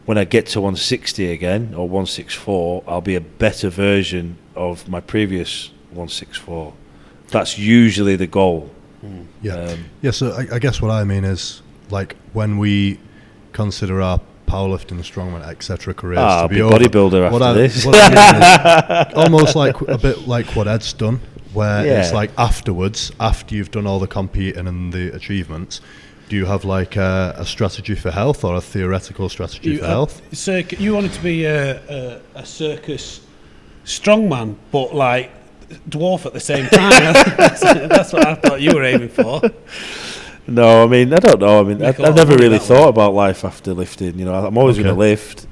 Speaker 1: when I get to 160 again, or 164, I'll be a better version of my previous 164. That's usually the goal.
Speaker 3: Yeah. So I guess what I mean is, like, when we consider our powerlifting, strongman, etc. careers to be
Speaker 1: bodybuilder after this.
Speaker 3: What I mean is almost like a bit like what Ed's done, where it's like afterwards, after you've done all the competing and the achievements, do you have like a strategy for health, or a theoretical strategy for health?
Speaker 2: You wanted to be a circus strongman, but like dwarf at the same time. That's what I thought you were aiming for.
Speaker 1: No, I mean, I don't know. I mean, I've never really thought about life after lifting. You know, I'm always going to lift.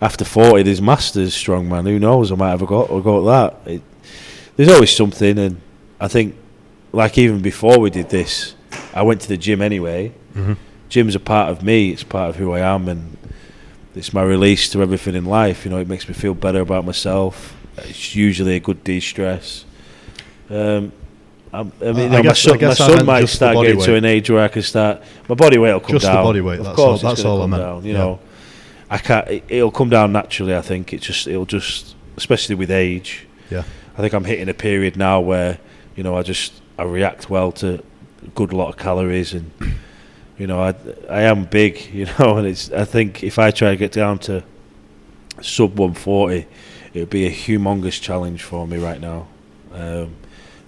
Speaker 1: After 40, there's masters strongman. Who knows? I might have a go at that. There's always something, and I think, like even before we did this, I went to the gym anyway. Mm-hmm. Gym's a part of me. It's part of who I am, and it's my release to everything in life. You know, it makes me feel better about myself. It's usually a good de-stress. My son might start getting to an age where I can start. My body weight will come down. Just the body weight. That's all I meant. Down, you know, I can't. It'll come down naturally. I think it'll just, especially with age.
Speaker 3: Yeah.
Speaker 1: I think I'm hitting a period now where, you know, I react well to a good lot of calories, and you know, I am big, you know, and I think if I try to get down to sub 140, it would be a humongous challenge for me right now.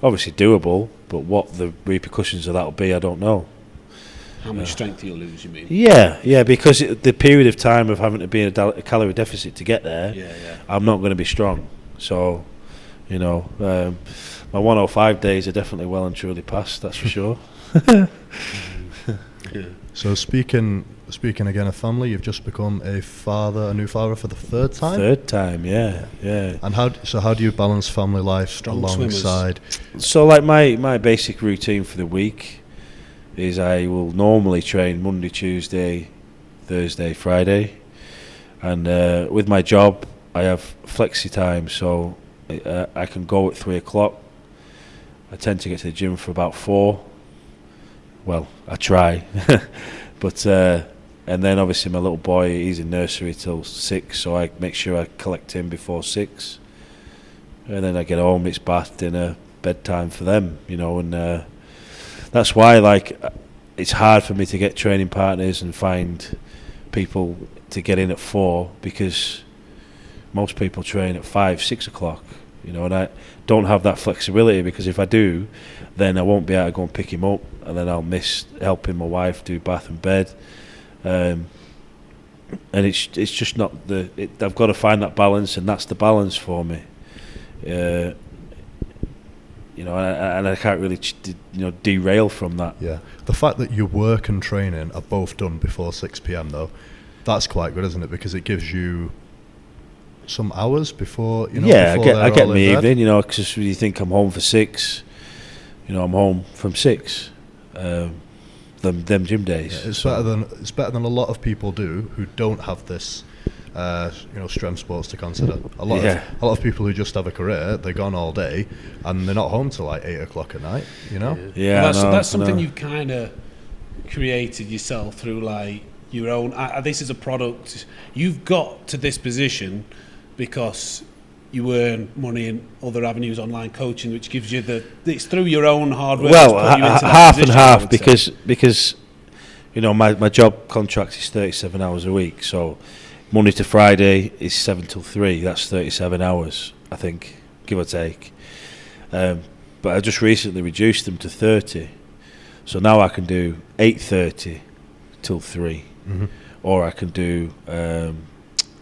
Speaker 1: Obviously doable, but what the repercussions of that will be, I don't know.
Speaker 2: How much strength you'll lose, you mean?
Speaker 1: Yeah, because the period of time of having to be in a calorie deficit to get there, I'm not going to be strong. So, you know, my 105 days are definitely well and truly past, that's for sure.
Speaker 3: So speaking again of family, you've just become a new father for the third time?
Speaker 1: Third time, yeah.
Speaker 3: And how do you balance family life alongside?
Speaker 1: So like my basic routine for the week is I will normally train Monday, Tuesday, Thursday, Friday, and with my job I have flexi time, so I can go at 3 o'clock. I tend to get to the gym for about 4. Well, I try, but and then obviously my little boy, he's in nursery till 6, so I make sure I collect him before 6, and then I get home, it's bath, dinner, bedtime for them, you know, and that's why like it's hard for me to get training partners and find people to get in at 4, because most people train at 5, 6 o'clock, you know, and I don't have that flexibility, because if I do, then I won't be able to go and pick him up, and then I'll miss helping my wife do bath and bed, and it's just not I've got to find that balance, and that's the balance for me, you know, and I can't really derail from that.
Speaker 3: Yeah, the fact that your work and training are both done before 6 p.m. though, that's quite good, isn't it? Because it gives you some hours before, you know.
Speaker 1: Yeah,
Speaker 3: before
Speaker 1: I get my
Speaker 3: bed.
Speaker 1: evening, you know, because you think I'm home for 6, you know, I'm home from 6. Them gym days.
Speaker 3: Yeah, it's better than a lot of people do who don't have this, strength sports to consider. A lot of people who just have a career, they're gone all day, and they're not home till like 8 o'clock at night. You know.
Speaker 1: Yeah,
Speaker 2: that's something you've kind of created yourself through like your own. This is a product. You've got to this position because you earn money in other avenues, online coaching, which gives you it's through your own hard work.
Speaker 1: Well, half and half, because you know my job contract is 37 hours a week, so Monday to Friday is 7 till 3. That's 37 hours, I think, give or take. But I just recently reduced them to 30, so now I can do 8:30 till 3, or I can do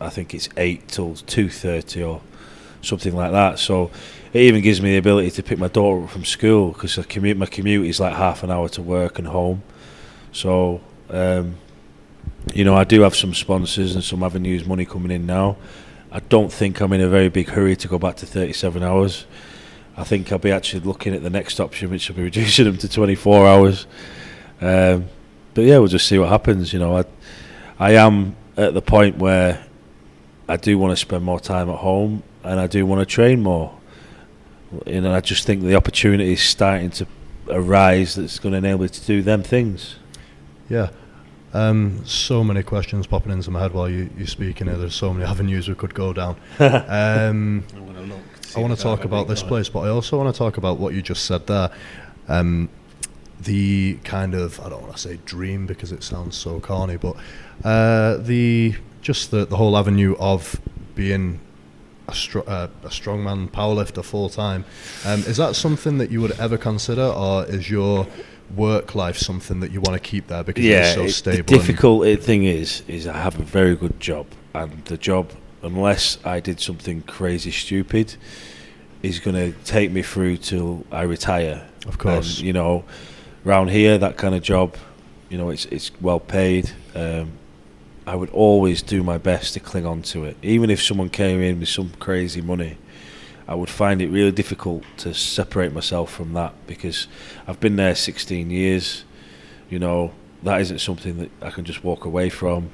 Speaker 1: I think it's 8 till 2:30 or something like that. So it even gives me the ability to pick my daughter up from school, because my commute is like half an hour to work and home. So you know, I do have some sponsors and some avenues, money coming in now. I don't think I'm in a very big hurry to go back to 37 hours. I think I'll be actually looking at the next option, which will be reducing them to 24 hours. But yeah, we'll just see what happens. You know, I am at the point where I do want to spend more time at home, and I do want to train more. You know, I just think the opportunity is starting to arise that's going to enable me to do them things.
Speaker 3: Yeah. So many questions popping into my head while you're speaking here. There's so many avenues we could go down. I want to talk about this place, but I also want to talk about what you just said there. The kind of, I don't want to say dream because it sounds so corny, but the whole avenue of being a strongman powerlifter full time. Is that something that you would ever consider, or is your work life something that you want to keep there because it's so stable?
Speaker 1: The difficult thing is I have a very good job, and the job, unless I did something crazy stupid, is going to take me through till I retire.
Speaker 3: Of course.
Speaker 1: And, you know, around here, that kind of job, you know, it's well paid. I would always do my best to cling on to it. Even if someone came in with some crazy money, I would find it really difficult to separate myself from that, because I've been there 16 years. You know, that isn't something that I can just walk away from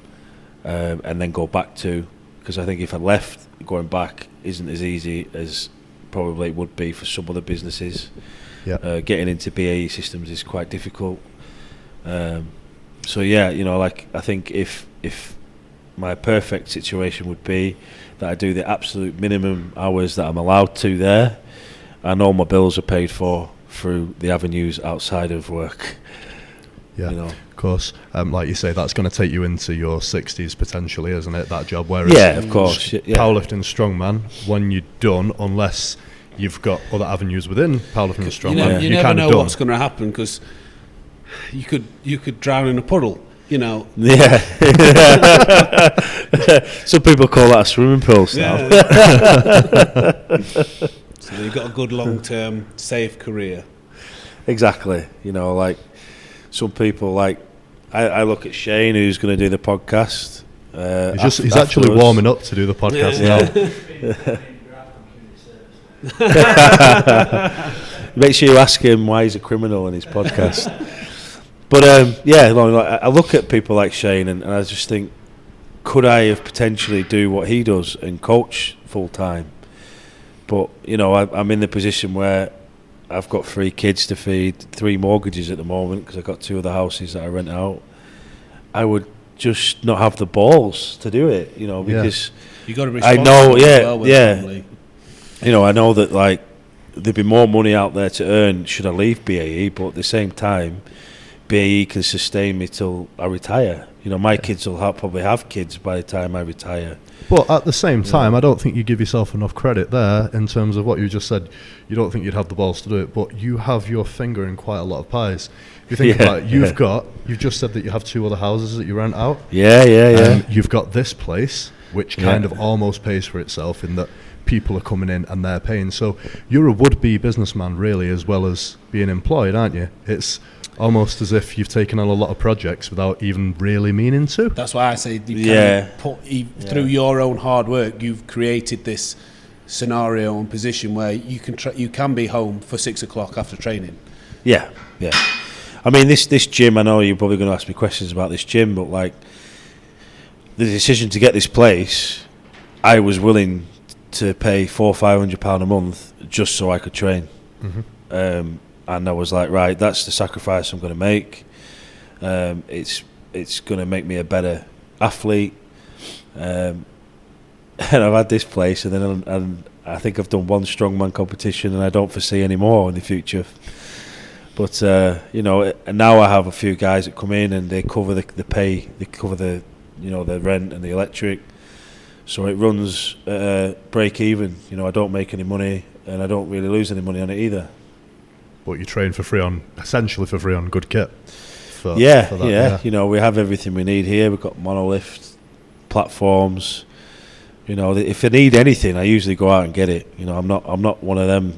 Speaker 1: and then go back to, because I think if I left, going back isn't as easy as probably it would be for some other businesses.
Speaker 3: Yeah.
Speaker 1: Getting into BAE systems is quite difficult. So yeah, you know, like I think if my perfect situation would be that I do the absolute minimum hours that I'm allowed to there, and all my bills are paid for through the avenues outside of work.
Speaker 3: Yeah,
Speaker 1: you know.
Speaker 3: Of course. Like you say, that's going to take you into your 60s potentially, isn't it, that job? Whereas
Speaker 1: of course. Yeah.
Speaker 3: Powerlifting strongman, when you're done, unless you've got other avenues within powerlifting strongman,
Speaker 2: you never know what's going to happen, because you could drown in a puddle. You know.
Speaker 1: Yeah. Some people call that a swimming pool now.
Speaker 2: So you've got a good long-term, safe career.
Speaker 1: Exactly. You know, like some people, like I look at Shane, who's going to do the podcast.
Speaker 3: He's actually warming up to do the podcast now.
Speaker 1: Make sure you ask him why he's a criminal in his podcast. But yeah, like, I look at people like Shane and I just think, could I have potentially do what he does and coach full time? But you know, I'm in the position where I've got 3 kids to feed, 3 mortgages at the moment because I've got 2 other houses that I rent out. I would just not have the balls to do it, you know, because
Speaker 2: you got to
Speaker 1: I know,
Speaker 2: family.
Speaker 1: You know, I know that like there'd be more money out there to earn should I leave BAE, but at the same time, BAE can sustain me till I retire. You know, my kids will probably have kids by the time I retire.
Speaker 3: But at the same time, I don't think you give yourself enough credit there in terms of what you just said. You don't think you'd have the balls to do it, but you have your finger in quite a lot of pies. If you think about it, you've just said that you have 2 other houses that you rent out.
Speaker 1: Yeah.
Speaker 3: You've got this place, which kind of almost pays for itself in that people are coming in and they're paying. So you're a would-be businessman, really, as well as being employed, aren't you? It's almost as if you've taken on a lot of projects without even really meaning to.
Speaker 2: That's why I say through your own hard work, you've created this scenario and position where you can be home for 6 o'clock after training.
Speaker 1: Yeah. I mean, this gym, I know you're probably going to ask me questions about this gym, but like the decision to get this place, I was willing to pay £400-500 a month just so I could train. Mm-hmm. And I was like, right, that's the sacrifice I'm going to make. It's going to make me a better athlete. And I've had this place, and I think I've done 1 strongman competition, and I don't foresee any more in the future. But you know, and now I have a few guys that come in and they cover the pay, they cover the rent and the electric. So it runs break even. You know, I don't make any money, and I don't really lose any money on it either.
Speaker 3: But you train essentially for free on good kit.
Speaker 1: Yeah. You know, we have everything we need here. We've got monolift platforms. You know, if I need anything, I usually go out and get it. You know, I'm not one of them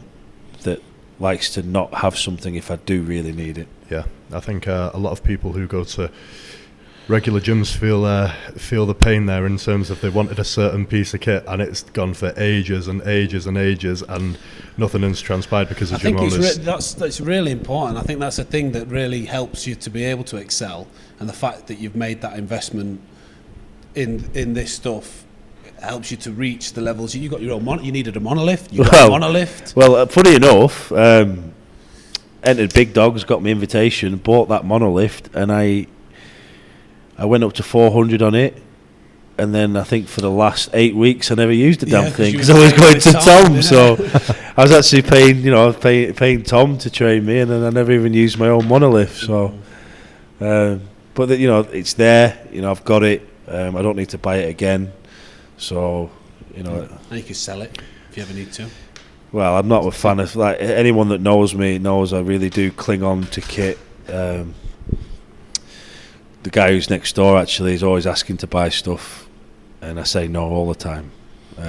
Speaker 1: that likes to not have something if I do really need it.
Speaker 3: Yeah, I think a lot of people who go to regular gyms feel the pain there in terms of they wanted a certain piece of kit and it's gone for ages and ages and ages and nothing has transpired because the gym owners.
Speaker 2: That's really important. I think that's a thing that really helps you to be able to excel, and the fact that you've made that investment in this stuff helps you to reach the levels. You got your own you needed a monolift. You got a monolift.
Speaker 1: Well, funny enough, entered Big Dogs, got my invitation, bought that monolift, and I went up to 400 on it, and then I think for the last 8 weeks I never used the damn thing because I was going to Tom. So I was actually paying Tom to train me, and then I never even used my own monolift. So, but you know, it's there. You know, I've got it. I don't need to buy it again. So, you know,
Speaker 2: and you can sell it if you ever need to.
Speaker 1: Well, I'm not a fan of, like, anyone that knows me knows I really do cling on to kit. The guy who's next door actually is always asking to buy stuff, and I say no all the time.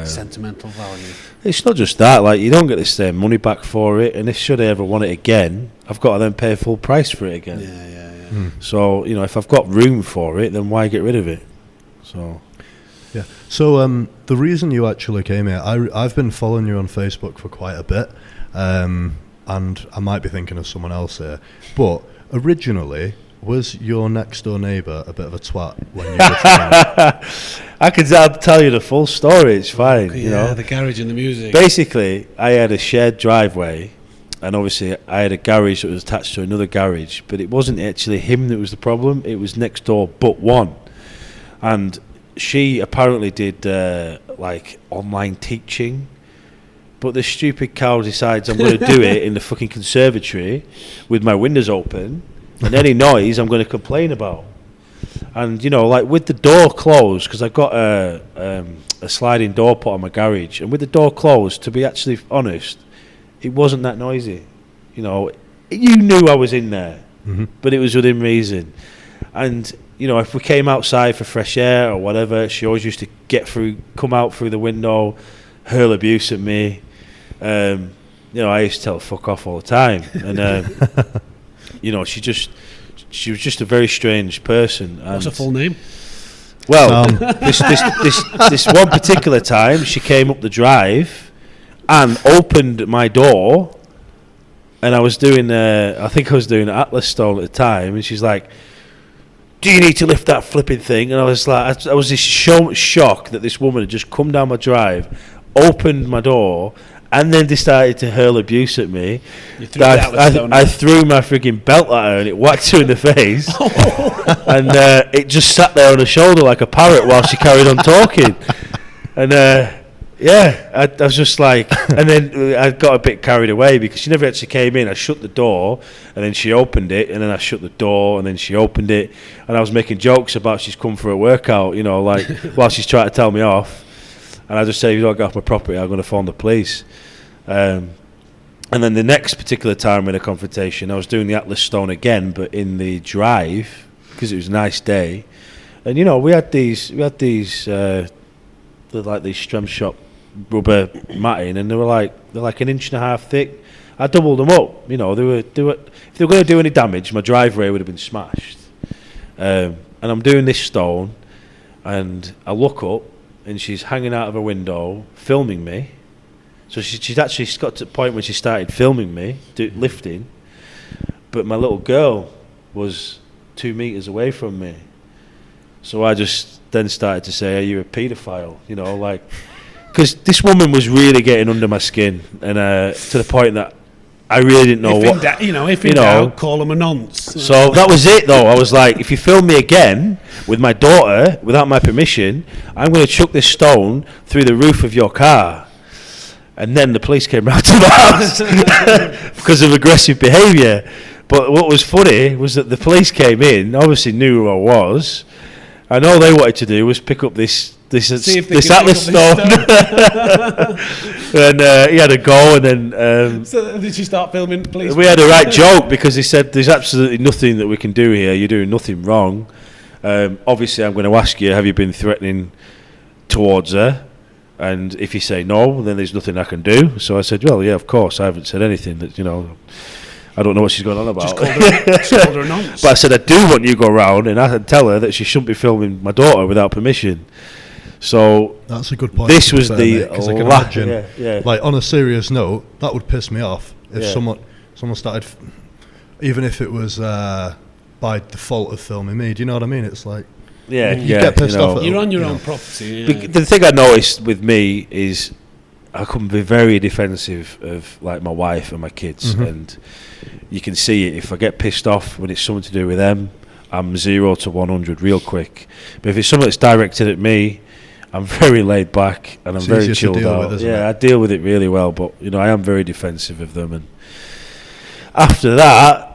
Speaker 2: Sentimental value.
Speaker 1: It's not just that, like, you don't get the same money back for it, and if should I ever want it again, I've got to then pay full price for it again.
Speaker 2: Yeah.
Speaker 1: So, you know, if I've got room for it, then why get rid of it? So.
Speaker 3: Yeah. So the reason you actually came here, I've been following you on Facebook for quite a bit, and I might be thinking of someone else here, but originally, was your next door neighbour a bit of a twat when you were training?
Speaker 1: I'll tell you the full story, it's fine.
Speaker 2: Yeah,
Speaker 1: you know?
Speaker 2: The garage and the music.
Speaker 1: Basically, I had a shared driveway, and obviously I had a garage that was attached to another garage, but it wasn't actually him that was the problem, it was next door but one. And she apparently did like online teaching, but the stupid cow decides I'm going to do it in the fucking conservatory with my windows open, and any noise I'm going to complain about. And you know, like with the door closed, because I got a sliding door put on my garage, and with the door closed, to be actually honest, it wasn't that noisy. You know, you knew I was in there, but it was within reason. And you know, if we came outside for fresh air or whatever, she always used to come out through the window, hurl abuse at me. You know, I used to tell her fuck off all the time, and you know, she was just a very strange person. And
Speaker 2: what's her full name?
Speaker 1: well, this one particular time, she came up the drive and opened my door, and I was doing, I think I was doing an Atlas stone at the time, and she's like, "Do you need to lift that flipping thing?" And I was like, I was this shock that this woman had just come down my drive, opened my door, and then decided to hurl abuse at me. I threw my frigging belt at her and it whacked her in the face. And it just sat there on her shoulder like a parrot while she carried on talking. And I was just like, and then I got a bit carried away because she never actually came in. I shut the door and then she opened it, and then I shut the door and then she opened it, and I was making jokes about she's come for a workout, you know, like while she's trying to tell me off. And I just said, "If you don't get off my property, I'm going to phone the police." And then the next particular time in a confrontation, I was doing the Atlas Stone again, but in the drive because it was a nice day. And you know, we had these like these Strem Shop rubber matting, and they're like 1.5 inches thick. I doubled them up. You know, if they were going to do any damage, my driveway would have been smashed. And I'm doing this stone, and I look up, and she's hanging out of a window filming me. So she'd actually got to the point when she started filming me lifting, but my little girl was 2 meters away from me. So I just then started to say, "Are you a paedophile?" You know, like, because this woman was really getting under my skin, and to the point that I really didn't know
Speaker 2: if in doubt, call them a nonce.
Speaker 1: So that was it, though. I was like, if you film me again with my daughter without my permission, I'm going to chuck this stone through the roof of your car. And then the police came round to my house because of aggressive behaviour. But what was funny was that the police came in, obviously knew who I was, and all they wanted to do was pick up this Atlas stone. And he had a go, and then
Speaker 2: so did she start filming the police?
Speaker 1: We had a right joke because they said, "There's absolutely nothing that we can do here. You're doing nothing wrong. Obviously, I'm going to ask you, have you been threatening towards her? And if you say no, then there's nothing I can do." So I said, "Well, yeah, of course. I haven't said anything that, you know, I don't know what she's going on about."
Speaker 2: Just called her a nonce.
Speaker 1: But I said, "I do want you to go round and tell her that she shouldn't be filming my daughter without permission." So
Speaker 3: that's a good point.
Speaker 1: This was
Speaker 3: because I can imagine, like, on a serious note, that would piss me off if someone started, even if it was by default of filming me. Do you know what I mean? It's like, you get pissed off.
Speaker 2: You're on your own property. Yeah.
Speaker 1: The thing I noticed with me is I can be very defensive of like my wife and my kids, and you can see it. If I get pissed off when it's something to do with them, I'm 0 to 100 real quick. But if it's something that's directed at me, I'm very laid back and I'm very chilled out. I deal with it really well, but you know, I am very defensive of them. And after that,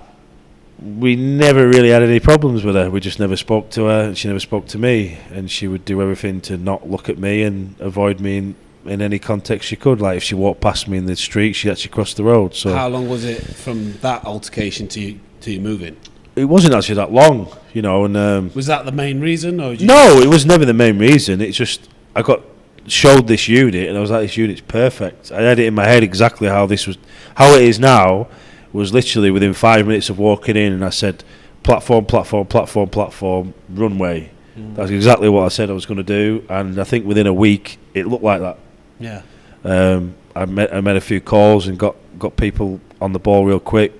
Speaker 1: we never really had any problems with her. We just never spoke to her, and she never spoke to me. And she would do everything to not look at me and avoid me in any context she could. Like if she walked past me in the street, she'd actually cross the road. So
Speaker 2: how long was it from that altercation to you moving?
Speaker 1: It wasn't actually that long, you know. And
Speaker 2: was that the main reason? Or
Speaker 1: no, it was never the main reason. It's just I got showed this unit, and I was like, this unit's perfect. I had it in my head exactly how it is now. Was literally within 5 minutes of walking in, and I said, platform, runway. That's exactly what I said I was going to do, and I think within a week it looked like that.
Speaker 2: Yeah.
Speaker 1: I made a few calls and got people on the ball real quick.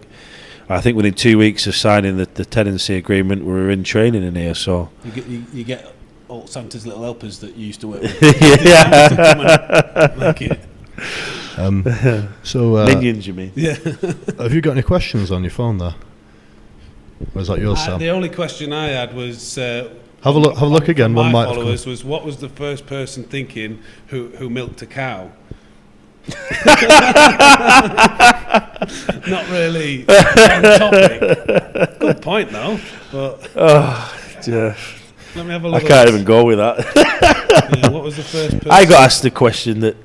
Speaker 1: I think within 2 weeks of signing the tenancy agreement, we were in training in here. So
Speaker 2: you get all Santa's little helpers that you used to work with.
Speaker 3: So
Speaker 1: minions, you mean?
Speaker 2: Yeah.
Speaker 3: Have you got any questions on your phone there? Or is that yours, Sam?
Speaker 2: The only question I had was
Speaker 3: have a look again.
Speaker 2: My followers was, what was the first person thinking who milked a cow? Not really on topic. Good point though. But let me have a look.
Speaker 1: I can't even go with that.
Speaker 2: What was the first person?
Speaker 1: I got asked the question that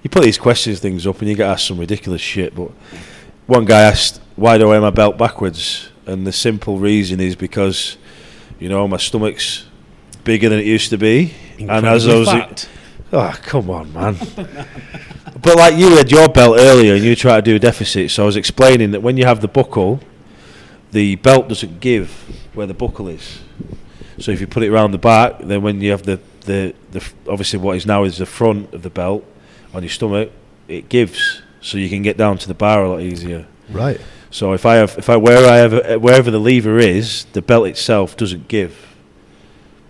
Speaker 1: you put these questions things up and you get asked some ridiculous shit, but one guy asked, why do I wear my belt backwards? And the simple reason is because, you know, my stomach's bigger than it used to be.
Speaker 2: Incredibly
Speaker 1: Oh, come on, man. But like you had your belt earlier and you try to do a deficit, so I was explaining that when you have the buckle, the belt doesn't give where the buckle is. So if you put it around the back, then when you have the obviously what is now is the front of the belt on your stomach, it gives, so you can get down to the bar a lot easier.
Speaker 3: Right.
Speaker 1: So wherever the lever is, the belt itself doesn't give,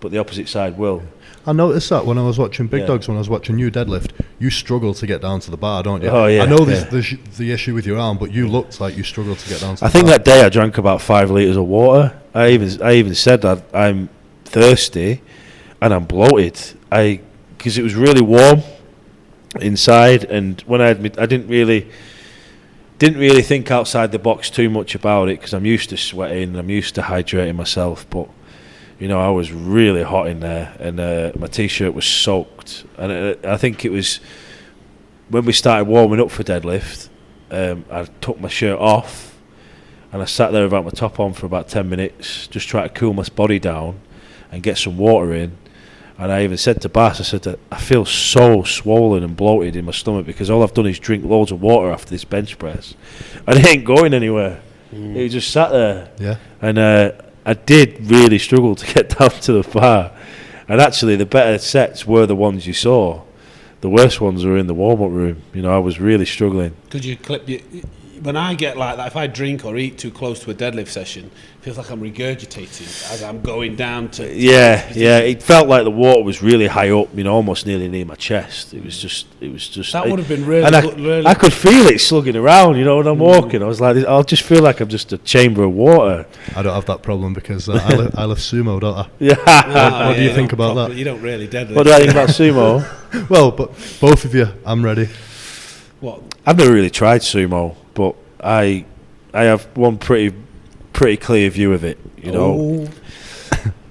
Speaker 1: but the opposite side will.
Speaker 3: I noticed that when I was watching Big Dogs, when I was watching you deadlift, you struggle to get down to the bar, don't you?
Speaker 1: Oh, yeah.
Speaker 3: I know there's the issue with your arm, but you looked like you struggled to get down to the bar.
Speaker 1: I think that day I drank about 5 litres of water. I even said that I'm thirsty and I'm bloated. Because it was really warm inside, and when I didn't really think outside the box too much about it, because I'm used to sweating, I'm used to hydrating myself, but you know, I was really hot in there, and my t-shirt was soaked. And I think it was when we started warming up for deadlift, I took my shirt off, and I sat there without my top on for about 10 minutes, just trying to cool my body down and get some water in. And I even said to Bass, I said that I feel so swollen and bloated in my stomach because all I've done is drink loads of water after this bench press, and it ain't going anywhere. It just sat there.
Speaker 3: Yeah.
Speaker 1: And I did really struggle to get down to the bar, and actually the better sets were the ones you saw. The worst ones were in the warm-up room. You know, I was really struggling.
Speaker 2: Could you clip when I get like that, if I drink or eat too close to a deadlift session, it feels like I'm regurgitating as I'm going down to...
Speaker 1: Yeah, it felt like the water was really high up, you know, almost nearly near my chest. It was just...
Speaker 2: That would have been really...
Speaker 1: And I could feel it slugging around, you know, when I'm walking. I was like, I'll just feel like I'm just a chamber of water.
Speaker 3: I don't have that problem because I lift sumo, don't I?
Speaker 1: Yeah.
Speaker 3: What do you think about that?
Speaker 2: You don't really deadlift.
Speaker 1: What do I think about sumo?
Speaker 3: Well, but both of you, I'm ready.
Speaker 2: What?
Speaker 1: I've never really tried sumo, but I have one pretty clear view of it. You know,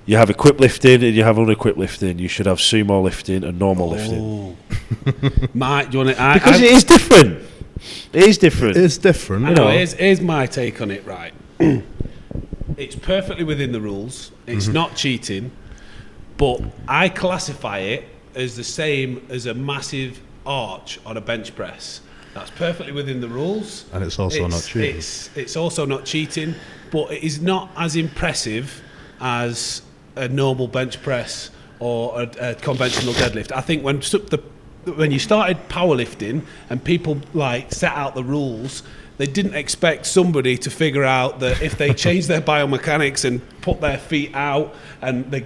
Speaker 1: you have equipped lifting and you have unequipped lifting. You should have sumo lifting and normal lifting.
Speaker 2: Mike, do you want to?
Speaker 1: Because it is different. It is different.
Speaker 3: It's different.
Speaker 2: I know. Here's my take on it. Right, it's perfectly within the rules. It's not cheating, but I classify it as the same as a massive arch on a bench press. That's perfectly within the rules.
Speaker 3: And it's also not cheating.
Speaker 2: It's also not cheating, but it is not as impressive as a normal bench press or a conventional deadlift. I think when you started powerlifting and people like set out the rules, they didn't expect somebody to figure out that if they change their biomechanics and put their feet out and they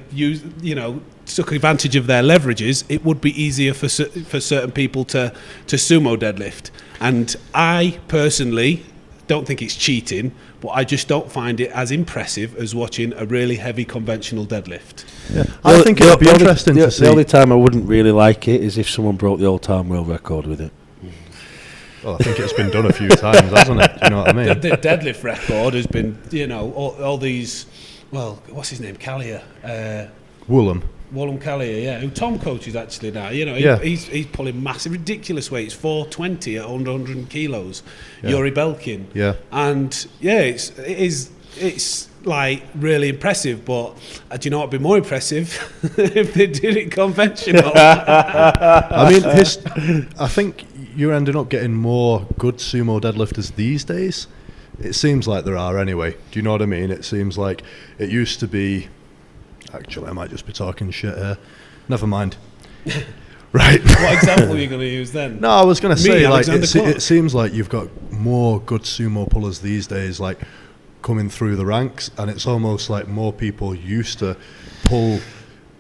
Speaker 2: took advantage of their leverages, it would be easier for certain people to sumo deadlift. And I personally don't think it's cheating, but I just don't find it as impressive as watching a really heavy conventional deadlift.
Speaker 3: Yeah. I think it would be interesting to see.
Speaker 1: The only time I wouldn't really like it is if someone broke the all-time world record with it.
Speaker 3: Well, I think it's been done a few times, hasn't it? Do you know what I mean?
Speaker 2: The deadlift record has been, all these, well, what's his name? Callier. Woolham Callier, yeah, who Tom coaches actually now. You know, he's pulling massive, ridiculous weights, 420 at under 100 kilos.
Speaker 3: Yeah.
Speaker 2: Yuri Belkin.
Speaker 3: Yeah.
Speaker 2: And yeah, it's like really impressive. But do you know what'd be more impressive if they did it conventional?
Speaker 3: I mean, I think you're ending up getting more good sumo deadlifters these days. It seems like there are anyway. Do you know what I mean? It seems like it used to be. Actually, I might just be talking shit here. Never mind. Right.
Speaker 2: What example are you going to use then?
Speaker 3: No, I was going to say, like,
Speaker 2: it
Speaker 3: seems like you've got more good sumo pullers these days, like, coming through the ranks, and it's almost like more people used to pull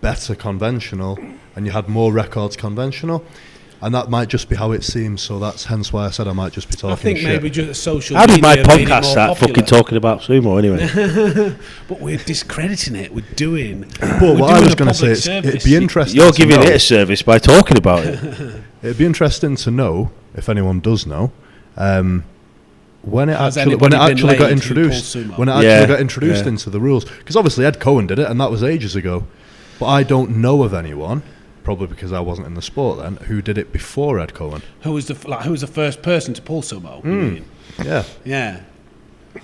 Speaker 3: better conventional, and you had more records conventional. And that might just be how it seems, so that's hence why I said I might just be talking shit.
Speaker 2: I think maybe just social
Speaker 1: media. How did my podcast start
Speaker 2: popular?
Speaker 1: fucking talking about sumo anyway?
Speaker 2: But we're discrediting it. We're doing.
Speaker 3: But what I was going to say is, it'd be interesting.
Speaker 1: You're giving it a service by talking about it.
Speaker 3: It'd be interesting to know, if anyone does know, when it actually got introduced into the rules. Because obviously Ed Cohen did it, and that was ages ago. But I don't know of anyone. Probably because I wasn't in the sport then, who did it before Ed Cohen.
Speaker 2: Who was the first person to pull sumo? Yeah.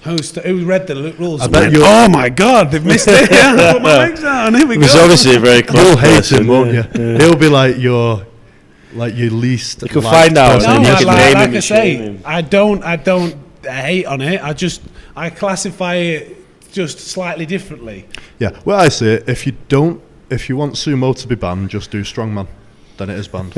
Speaker 2: Who read the rules? Oh my God, they've missed it. Yeah, put my legs down. Here we go.
Speaker 1: It was obviously a very close
Speaker 3: You'll hate
Speaker 1: person,
Speaker 3: him, won't you? He'll be like your Like your least.
Speaker 1: You can find out.
Speaker 2: No,
Speaker 1: You
Speaker 2: like,
Speaker 1: can
Speaker 2: like
Speaker 1: name
Speaker 2: I
Speaker 1: him and
Speaker 2: say,
Speaker 1: shame him.
Speaker 2: I don't hate on it. I classify it just slightly differently.
Speaker 3: Yeah, well, I say if you want sumo to be banned, just do strongman. Then it is banned.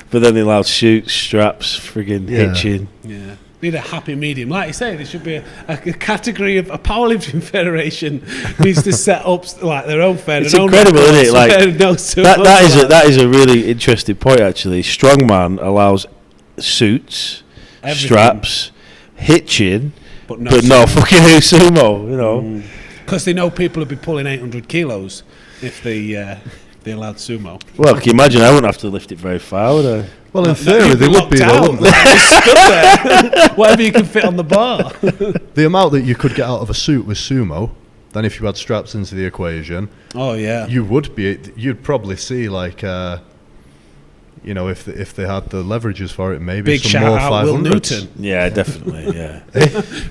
Speaker 1: But then they allow shoots, straps, friggin' hitching.
Speaker 2: Yeah. Need a happy medium. Like you say, there should be a category of a powerlifting federation needs to set up like their own federation.
Speaker 1: It's incredible, isn't it? Like that is a really interesting point. Actually, Strongman allows suits,
Speaker 2: Everything.
Speaker 1: straps, hitching, but no
Speaker 2: sumo.
Speaker 1: fucking sumo. You know,
Speaker 2: Because they know people would be pulling 800 kilos if they allowed sumo.
Speaker 1: well, can you imagine? I wouldn't have to lift it very far, would I?
Speaker 3: Well, in theory, they would be, though, wouldn't they?
Speaker 2: Whatever you can fit on the bar.
Speaker 3: The amount that you could get out of a suit with sumo, then if you had straps into the equation,
Speaker 2: Oh yeah.
Speaker 3: you'd probably see like, if they had the leverages for it, maybe
Speaker 2: Big
Speaker 3: some
Speaker 2: shout
Speaker 3: more
Speaker 2: out Will
Speaker 3: 500s.
Speaker 2: Newton.
Speaker 1: Yeah, definitely. Yeah,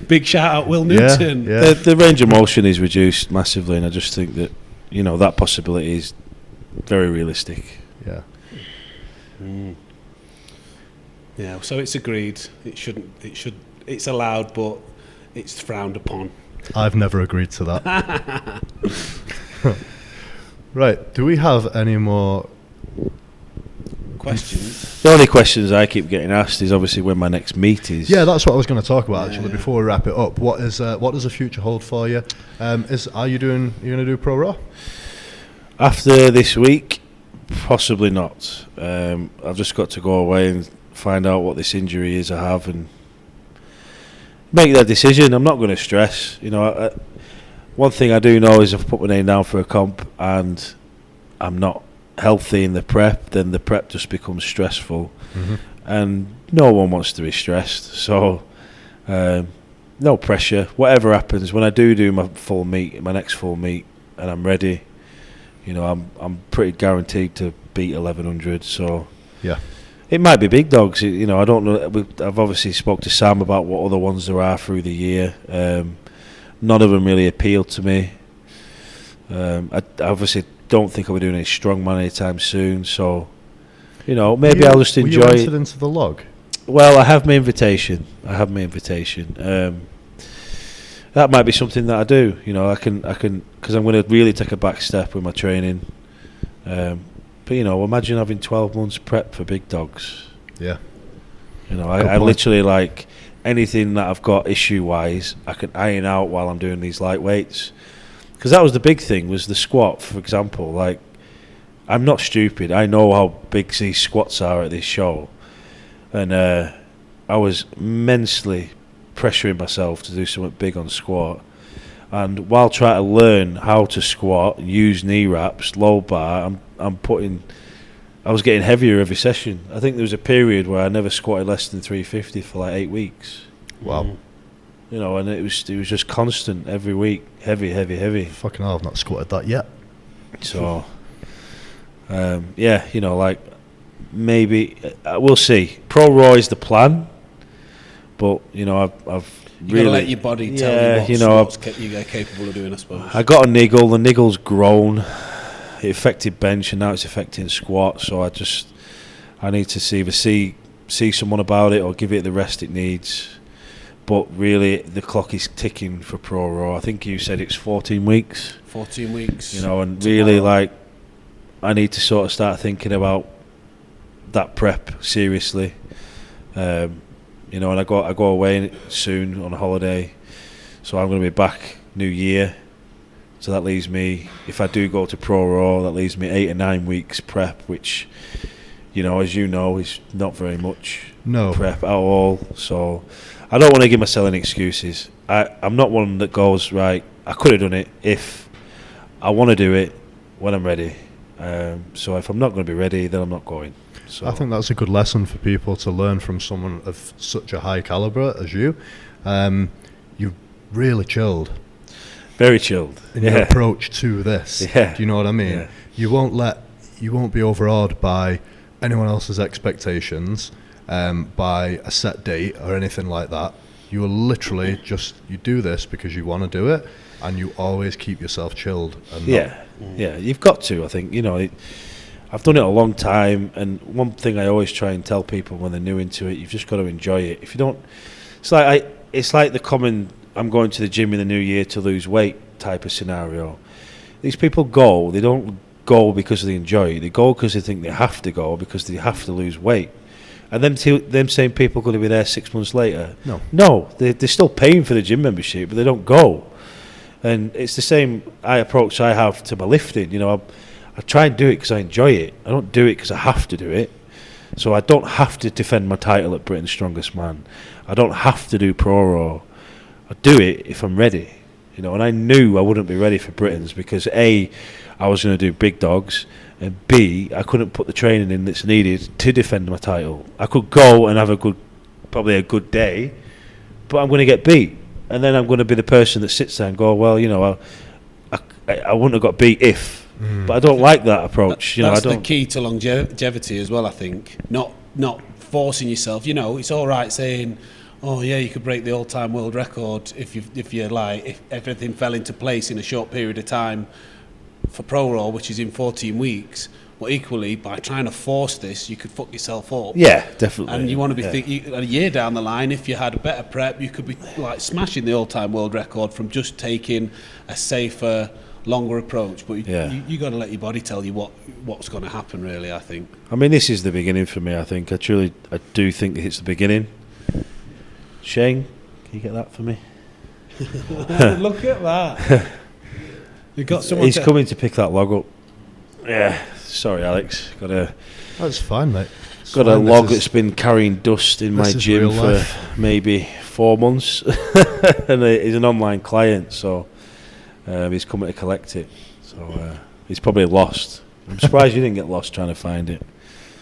Speaker 2: Big shout out Will
Speaker 3: Yeah,
Speaker 2: Newton.
Speaker 3: yeah.
Speaker 1: the range of motion is reduced massively, and I just think that that possibility is very realistic.
Speaker 3: Yeah.
Speaker 2: Yeah, so it's agreed. It's allowed, but it's frowned upon.
Speaker 3: I've never agreed to that. Right. Do we have any more
Speaker 2: Questions?
Speaker 1: The only questions I keep getting asked is obviously when my next meet is.
Speaker 3: Yeah, that's what I was going to talk about actually.
Speaker 2: Yeah.
Speaker 3: Before we wrap it up, what does the future hold for you? Are you going to do ProRaw?
Speaker 1: After this week, possibly not. I've just got to go away and find out what this injury is I have and make that decision. I'm not going to stress. One thing I do know is if I put my name down for a comp and I'm not healthy in the prep, then the prep just becomes stressful.
Speaker 3: Mm-hmm.
Speaker 1: And no one wants to be stressed. So no pressure. Whatever happens, when I do my next full meet, and I'm ready, I'm pretty guaranteed to beat 1100. So
Speaker 3: Yeah.
Speaker 1: it might be big dogs. I don't know. I've obviously spoke to Sam about what other ones there are through the year. None of them really appealed to me. I obviously don't think I'll be doing any strongman anytime soon. So, maybe I'll just enjoy
Speaker 3: Were you
Speaker 1: it.
Speaker 3: entered into the log?
Speaker 1: Well, I have my invitation. That might be something that I do. I can because I'm going to really take a back step with my training. But imagine having 12 months prep for big dogs.
Speaker 3: Yeah.
Speaker 1: I literally like anything that I've got issue wise, I can iron out while I'm doing these lightweights. Because that was the big thing, was the squat, for example. Like, I'm not stupid. I know how big these squats are at this show, and I was immensely pressuring myself to do something big on squat. And while trying to learn how to squat, use knee wraps, low bar, I was getting heavier every session. I think there was a period where I never squatted less than 350 for like 8 weeks.
Speaker 3: Wow.
Speaker 1: And it was just constant every week, heavy.
Speaker 3: Fucking hell, I've not squatted that yet.
Speaker 1: So, like maybe we'll see. ProRaw is the plan, but I've
Speaker 2: You
Speaker 1: really
Speaker 2: gotta let your body tell you what you're capable of doing, I suppose.
Speaker 1: I got a niggle. The niggle's grown. It affected bench, and now it's affecting squat. So I need to either see someone about it or give it the rest it needs. But really, the clock is ticking for ProRaw. I think you said it's 14 weeks.
Speaker 2: 14 weeks.
Speaker 1: And really, I need to sort of start thinking about that prep seriously. And I go away soon on a holiday, so I'm going to be back New Year. So that leaves me, if I do go to ProRaw, that leaves me 8 or 9 weeks prep, which, as you know, is not very much prep at all. So I don't want to give myself any excuses. I'm not one that goes, right, I could have done it if I want to do it when I'm ready. So if I'm not going to be ready, then I'm not going. So
Speaker 3: I think that's a good lesson for people to learn from someone of such a high calibre as you. You've really chilled.
Speaker 1: Very chilled.
Speaker 3: In your approach to this.
Speaker 1: Yeah.
Speaker 3: Do you know what I mean?
Speaker 1: Yeah.
Speaker 3: You won't be overawed by anyone else's expectations, by a set date or anything like that. You will literally you do this because you want to do it, and you always keep yourself chilled. And
Speaker 1: yeah, you've got to. I think I've done it a long time, and one thing I always try and tell people when they're new into it, you've just got to enjoy it. If you don't, it's like the common, I'm going to the gym in the new year to lose weight type of scenario. These people go, they don't go because they enjoy it. They go because they think they have to go, because they have to lose weight. And then them same people are going to be there 6 months later. No, they're still paying for the gym membership, but they don't go. And it's the same approach I have to my lifting. You know, I try and do it because I enjoy it. I don't do it because I have to do it. So I don't have to defend my title at Britain's Strongest Man. I don't have to do ProRaw. I do it if I'm ready. You know, and I knew I wouldn't be ready for Britain's because A, I was going to do big dogs, and B, I couldn't put the training in that's needed to defend my title. I could go and have probably a good day, but I'm going to get beat. And then I'm going to be the person that sits there and go, well, you know, I wouldn't have got beat if. But I don't like that approach.
Speaker 2: That's the key to longevity as well, I think. Not forcing yourself. You know, it's all right saying, oh yeah, you could break the all-time world record if everything fell into place in a short period of time for ProRaw, which is in 14 weeks. But equally, by trying to force this, you could fuck yourself up.
Speaker 1: Yeah, definitely.
Speaker 2: And you want to be thinking a year down the line, if you had a better prep, you could be like smashing the all-time world record from just taking a safer, longer approach. But you got to let your body tell you what's going to happen, really, I think.
Speaker 1: I mean, this is the beginning for me, I think. I do think it's the beginning. Shane, can you get that for me?
Speaker 2: Look at that. You've got someone.
Speaker 1: He's coming to pick that log up. Yeah, sorry, Alex.
Speaker 3: That's fine, mate.
Speaker 1: Got a log that's been carrying dust in my gym for maybe 4 months, and he's an online client, so he's coming to collect it. So he's probably lost. I'm surprised you didn't get lost trying to find it.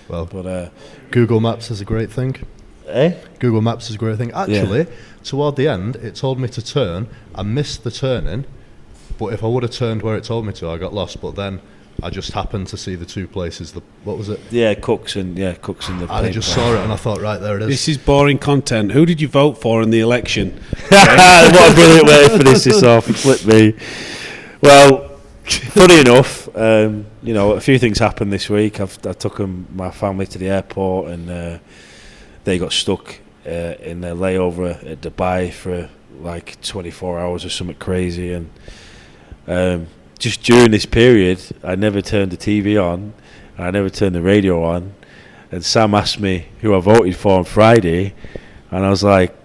Speaker 3: Well, but Google Maps is a great thing. Google Maps is a great thing. Actually, toward the end, it told me to turn. I missed the turning, but if I would have turned where it told me to, I got lost. But then I just happened to see the two places. What was it? Cooks and the. And I just saw it and I thought, right, there it is.
Speaker 2: This is boring content. Who did you vote for in the election?
Speaker 1: What a brilliant way to finish this off. Flip me. Well, funny enough, you know, a few things happened this week. I took my family to the airport, and they got stuck in their layover at Dubai for like 24 hours or something crazy. And just during this period, I never turned the TV on, and I never turned the radio on. And Sam asked me who I voted for on Friday, and I was like,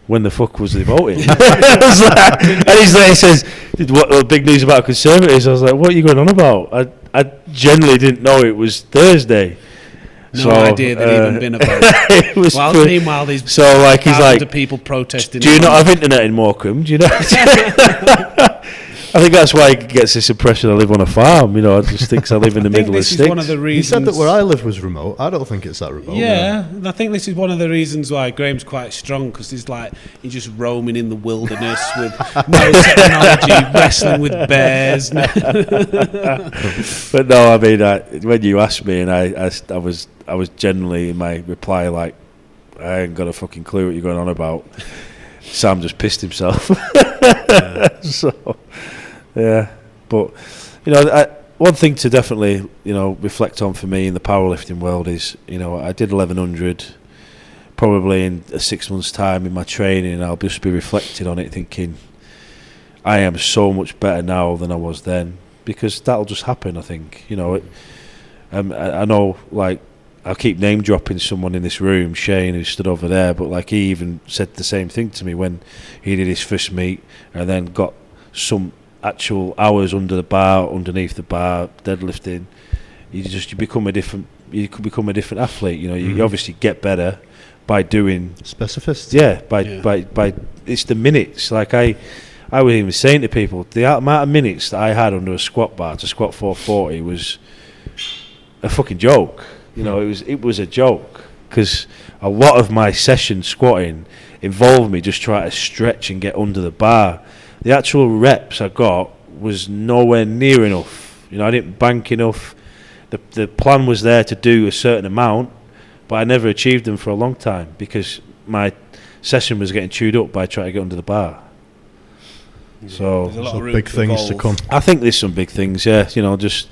Speaker 1: when the fuck was they voting? And he's there, he says, what big news about Conservatives? I was like, what are you going on about? I generally didn't know it was Thursday.
Speaker 2: No idea that even been about it. Meanwhile, there's
Speaker 1: he's like,
Speaker 2: of people protesting.
Speaker 1: Do you not have internet in Morecambe? Do you know? I think that's why he gets this impression I live on a farm. You know, I just thinks I live in the middle of sticks.
Speaker 2: One of the reasons
Speaker 3: he said that where I live was remote. I don't think it's that remote.
Speaker 2: Yeah, and I think this is one of the reasons why Graham's quite strong, because he's just roaming in the wilderness with no technology, wrestling with bears.
Speaker 1: But no, I mean, when you asked me, and I was generally in my reply like, I ain't got a fucking clue what you're going on about. Sam just pissed himself. So, yeah. But, you know, one thing to definitely, you know, reflect on for me in the powerlifting world is, you know, I did 1100 probably in 6 months' time in my training, and I'll just be reflecting on it thinking, I am so much better now than I was then, because that'll just happen, I think. You know, I know, like, I'll keep name dropping someone in this room, Shane, who stood over there, but like he even said the same thing to me when he did his first meet and then got some actual hours underneath the bar, deadlifting. You become a different athlete. You know, you obviously get better by doing
Speaker 3: specificity.
Speaker 1: Yeah, by it's the minutes. Like I was even saying to people, the amount of minutes that I had under a squat bar to squat 440 was a fucking joke. You know, it was a joke, because a lot of my session squatting involved me just trying to stretch and get under the bar. The actual reps I got was nowhere near enough. You know, I didn't bank enough. The plan was there to do a certain amount, but I never achieved them for a long time because my session was getting chewed up by trying to get under the bar. So
Speaker 3: big things to come.
Speaker 1: I think there's some big things, yeah. You know, just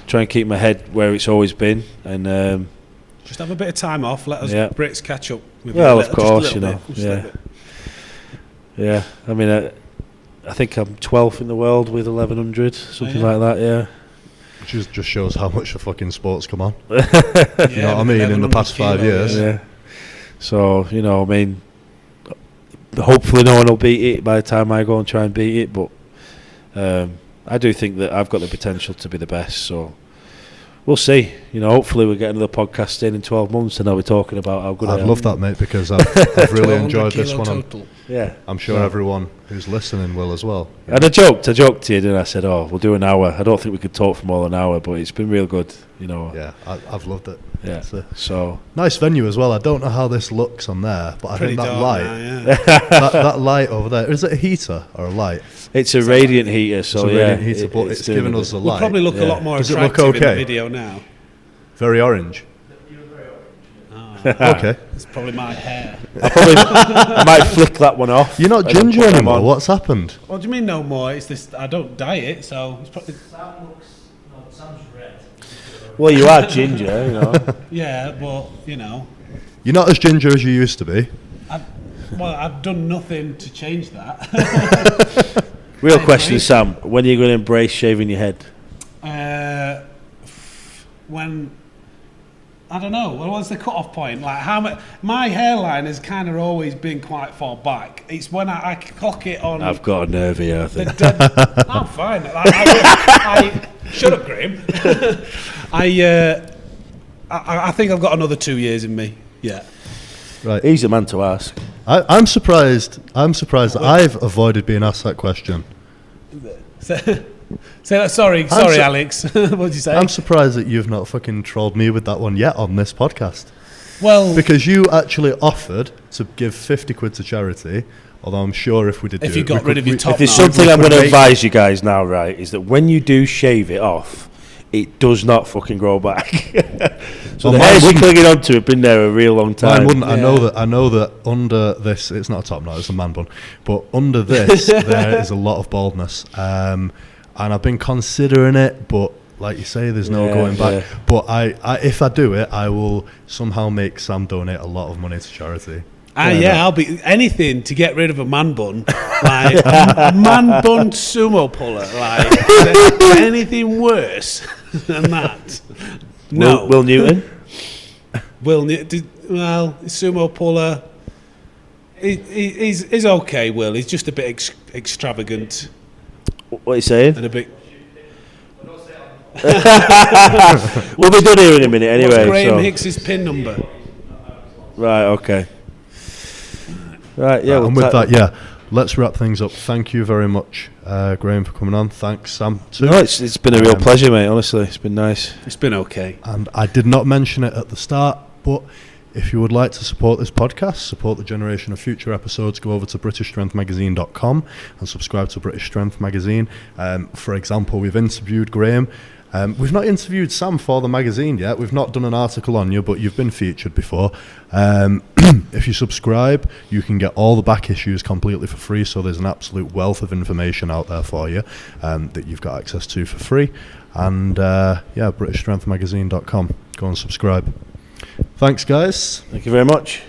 Speaker 1: try and keep my head where it's always been, and
Speaker 2: just have a bit of time off. Let us Brits catch up with you.
Speaker 1: Well, of course, you know.
Speaker 2: Yeah.
Speaker 1: I mean, I think I'm 12th in the world with 1100, something like that. Yeah.
Speaker 3: Which just shows how much the fucking sport's come on.
Speaker 2: You
Speaker 3: know what I mean? In the past 5 years.
Speaker 1: Yeah. So, you know, I mean, hopefully no one will beat it by the time I go and try and beat it, but I do think that I've got the potential to be the best, so we'll see. You know, hopefully we'll get another podcast in 12 months and I'll be talking about how good I am.
Speaker 3: I'd love that, mate, because I've really enjoyed this one. I'm sure everyone who's listening will as well.
Speaker 1: And I joked to you, didn't I? Said, we'll do an hour. I don't think we could talk for more than an hour, but it's been real good, you know.
Speaker 3: Yeah, I've loved it.
Speaker 1: Yeah, so
Speaker 3: nice venue as well. I don't know how this looks on there, but I think that light,
Speaker 2: now,
Speaker 3: that light over there, is it a heater or a light?
Speaker 1: It's a radiant heater, so
Speaker 3: it's giving us a light.
Speaker 2: We'll probably look a lot more attractive in the video now.
Speaker 3: Very orange. Okay.
Speaker 2: It's probably my hair.
Speaker 1: I might flick that one off.
Speaker 3: You're not ginger anymore. What's happened?
Speaker 2: What do you mean no more? It's this. I don't dye it, so it's probably.
Speaker 4: Sam's red.
Speaker 1: Well, you are ginger, you know.
Speaker 2: Yeah, but you know.
Speaker 3: You're not as ginger as you used to be.
Speaker 2: I've done nothing to change that.
Speaker 1: Real question, Sam. When are you going to embrace shaving your head?
Speaker 2: When. I don't know. Well, what's the cut-off point? Like my hairline has kind of always been quite far back. It's when I clock it on.
Speaker 1: I've got a nerve here, I think.
Speaker 2: I'm fine. I shut up, Graham. I think I've got another 2 years in me. Yeah.
Speaker 3: Right.
Speaker 1: He's the man to ask.
Speaker 3: I'm surprised. That I've avoided being asked that question.
Speaker 2: Say that. Sorry, Alex. What did you say?
Speaker 3: I'm surprised that you've not fucking trolled me with that one yet on this podcast.
Speaker 2: Well,
Speaker 3: because you actually offered to give 50 quid to charity. Although I'm sure if we did,
Speaker 2: if you got rid of your top,
Speaker 1: if there's something I'm going to advise you guys now, right, is that when you do shave it off, it does not fucking grow back. So the hair's clinging onto it, been there a real long time.
Speaker 3: Mine wouldn't. Yeah. I know that under this, it's not a top knot, it's a man bun. But under this, there is a lot of baldness. And I've been considering it, but like you say, there's no going back. Yeah. But I if I do it, I will somehow make Sam donate a lot of money to charity.
Speaker 2: I'll be anything to get rid of a man bun, like man bun sumo puller. Like is there anything worse than that? No.
Speaker 1: Will Newton.
Speaker 2: Well, sumo puller. He's okay. Will he's just a bit extravagant.
Speaker 1: What are you saying?
Speaker 2: And a bit.
Speaker 1: We'll be done here in a minute anyway.
Speaker 2: What's Graham Hicks's PIN number?
Speaker 1: Right, okay. Right, yeah.
Speaker 3: And with that, let's wrap things up. Thank you very much, Graham, for coming on. Thanks, Sam, too.
Speaker 1: No, it's been a real pleasure, mate, honestly. It's been nice.
Speaker 2: It's been okay.
Speaker 3: And I did not mention it at the start, but if you would like to support this podcast, support the generation of future episodes, go over to BritishStrengthMagazine.com and subscribe to British Strength Magazine. For example, we've interviewed Graham. We've not interviewed Sam for the magazine yet. We've not done an article on you, but you've been featured before. If you subscribe, you can get all the back issues completely for free, so there's an absolute wealth of information out there for you that you've got access to for free. And BritishStrengthMagazine.com. Go and subscribe. Thanks, guys.
Speaker 1: Thank you very much.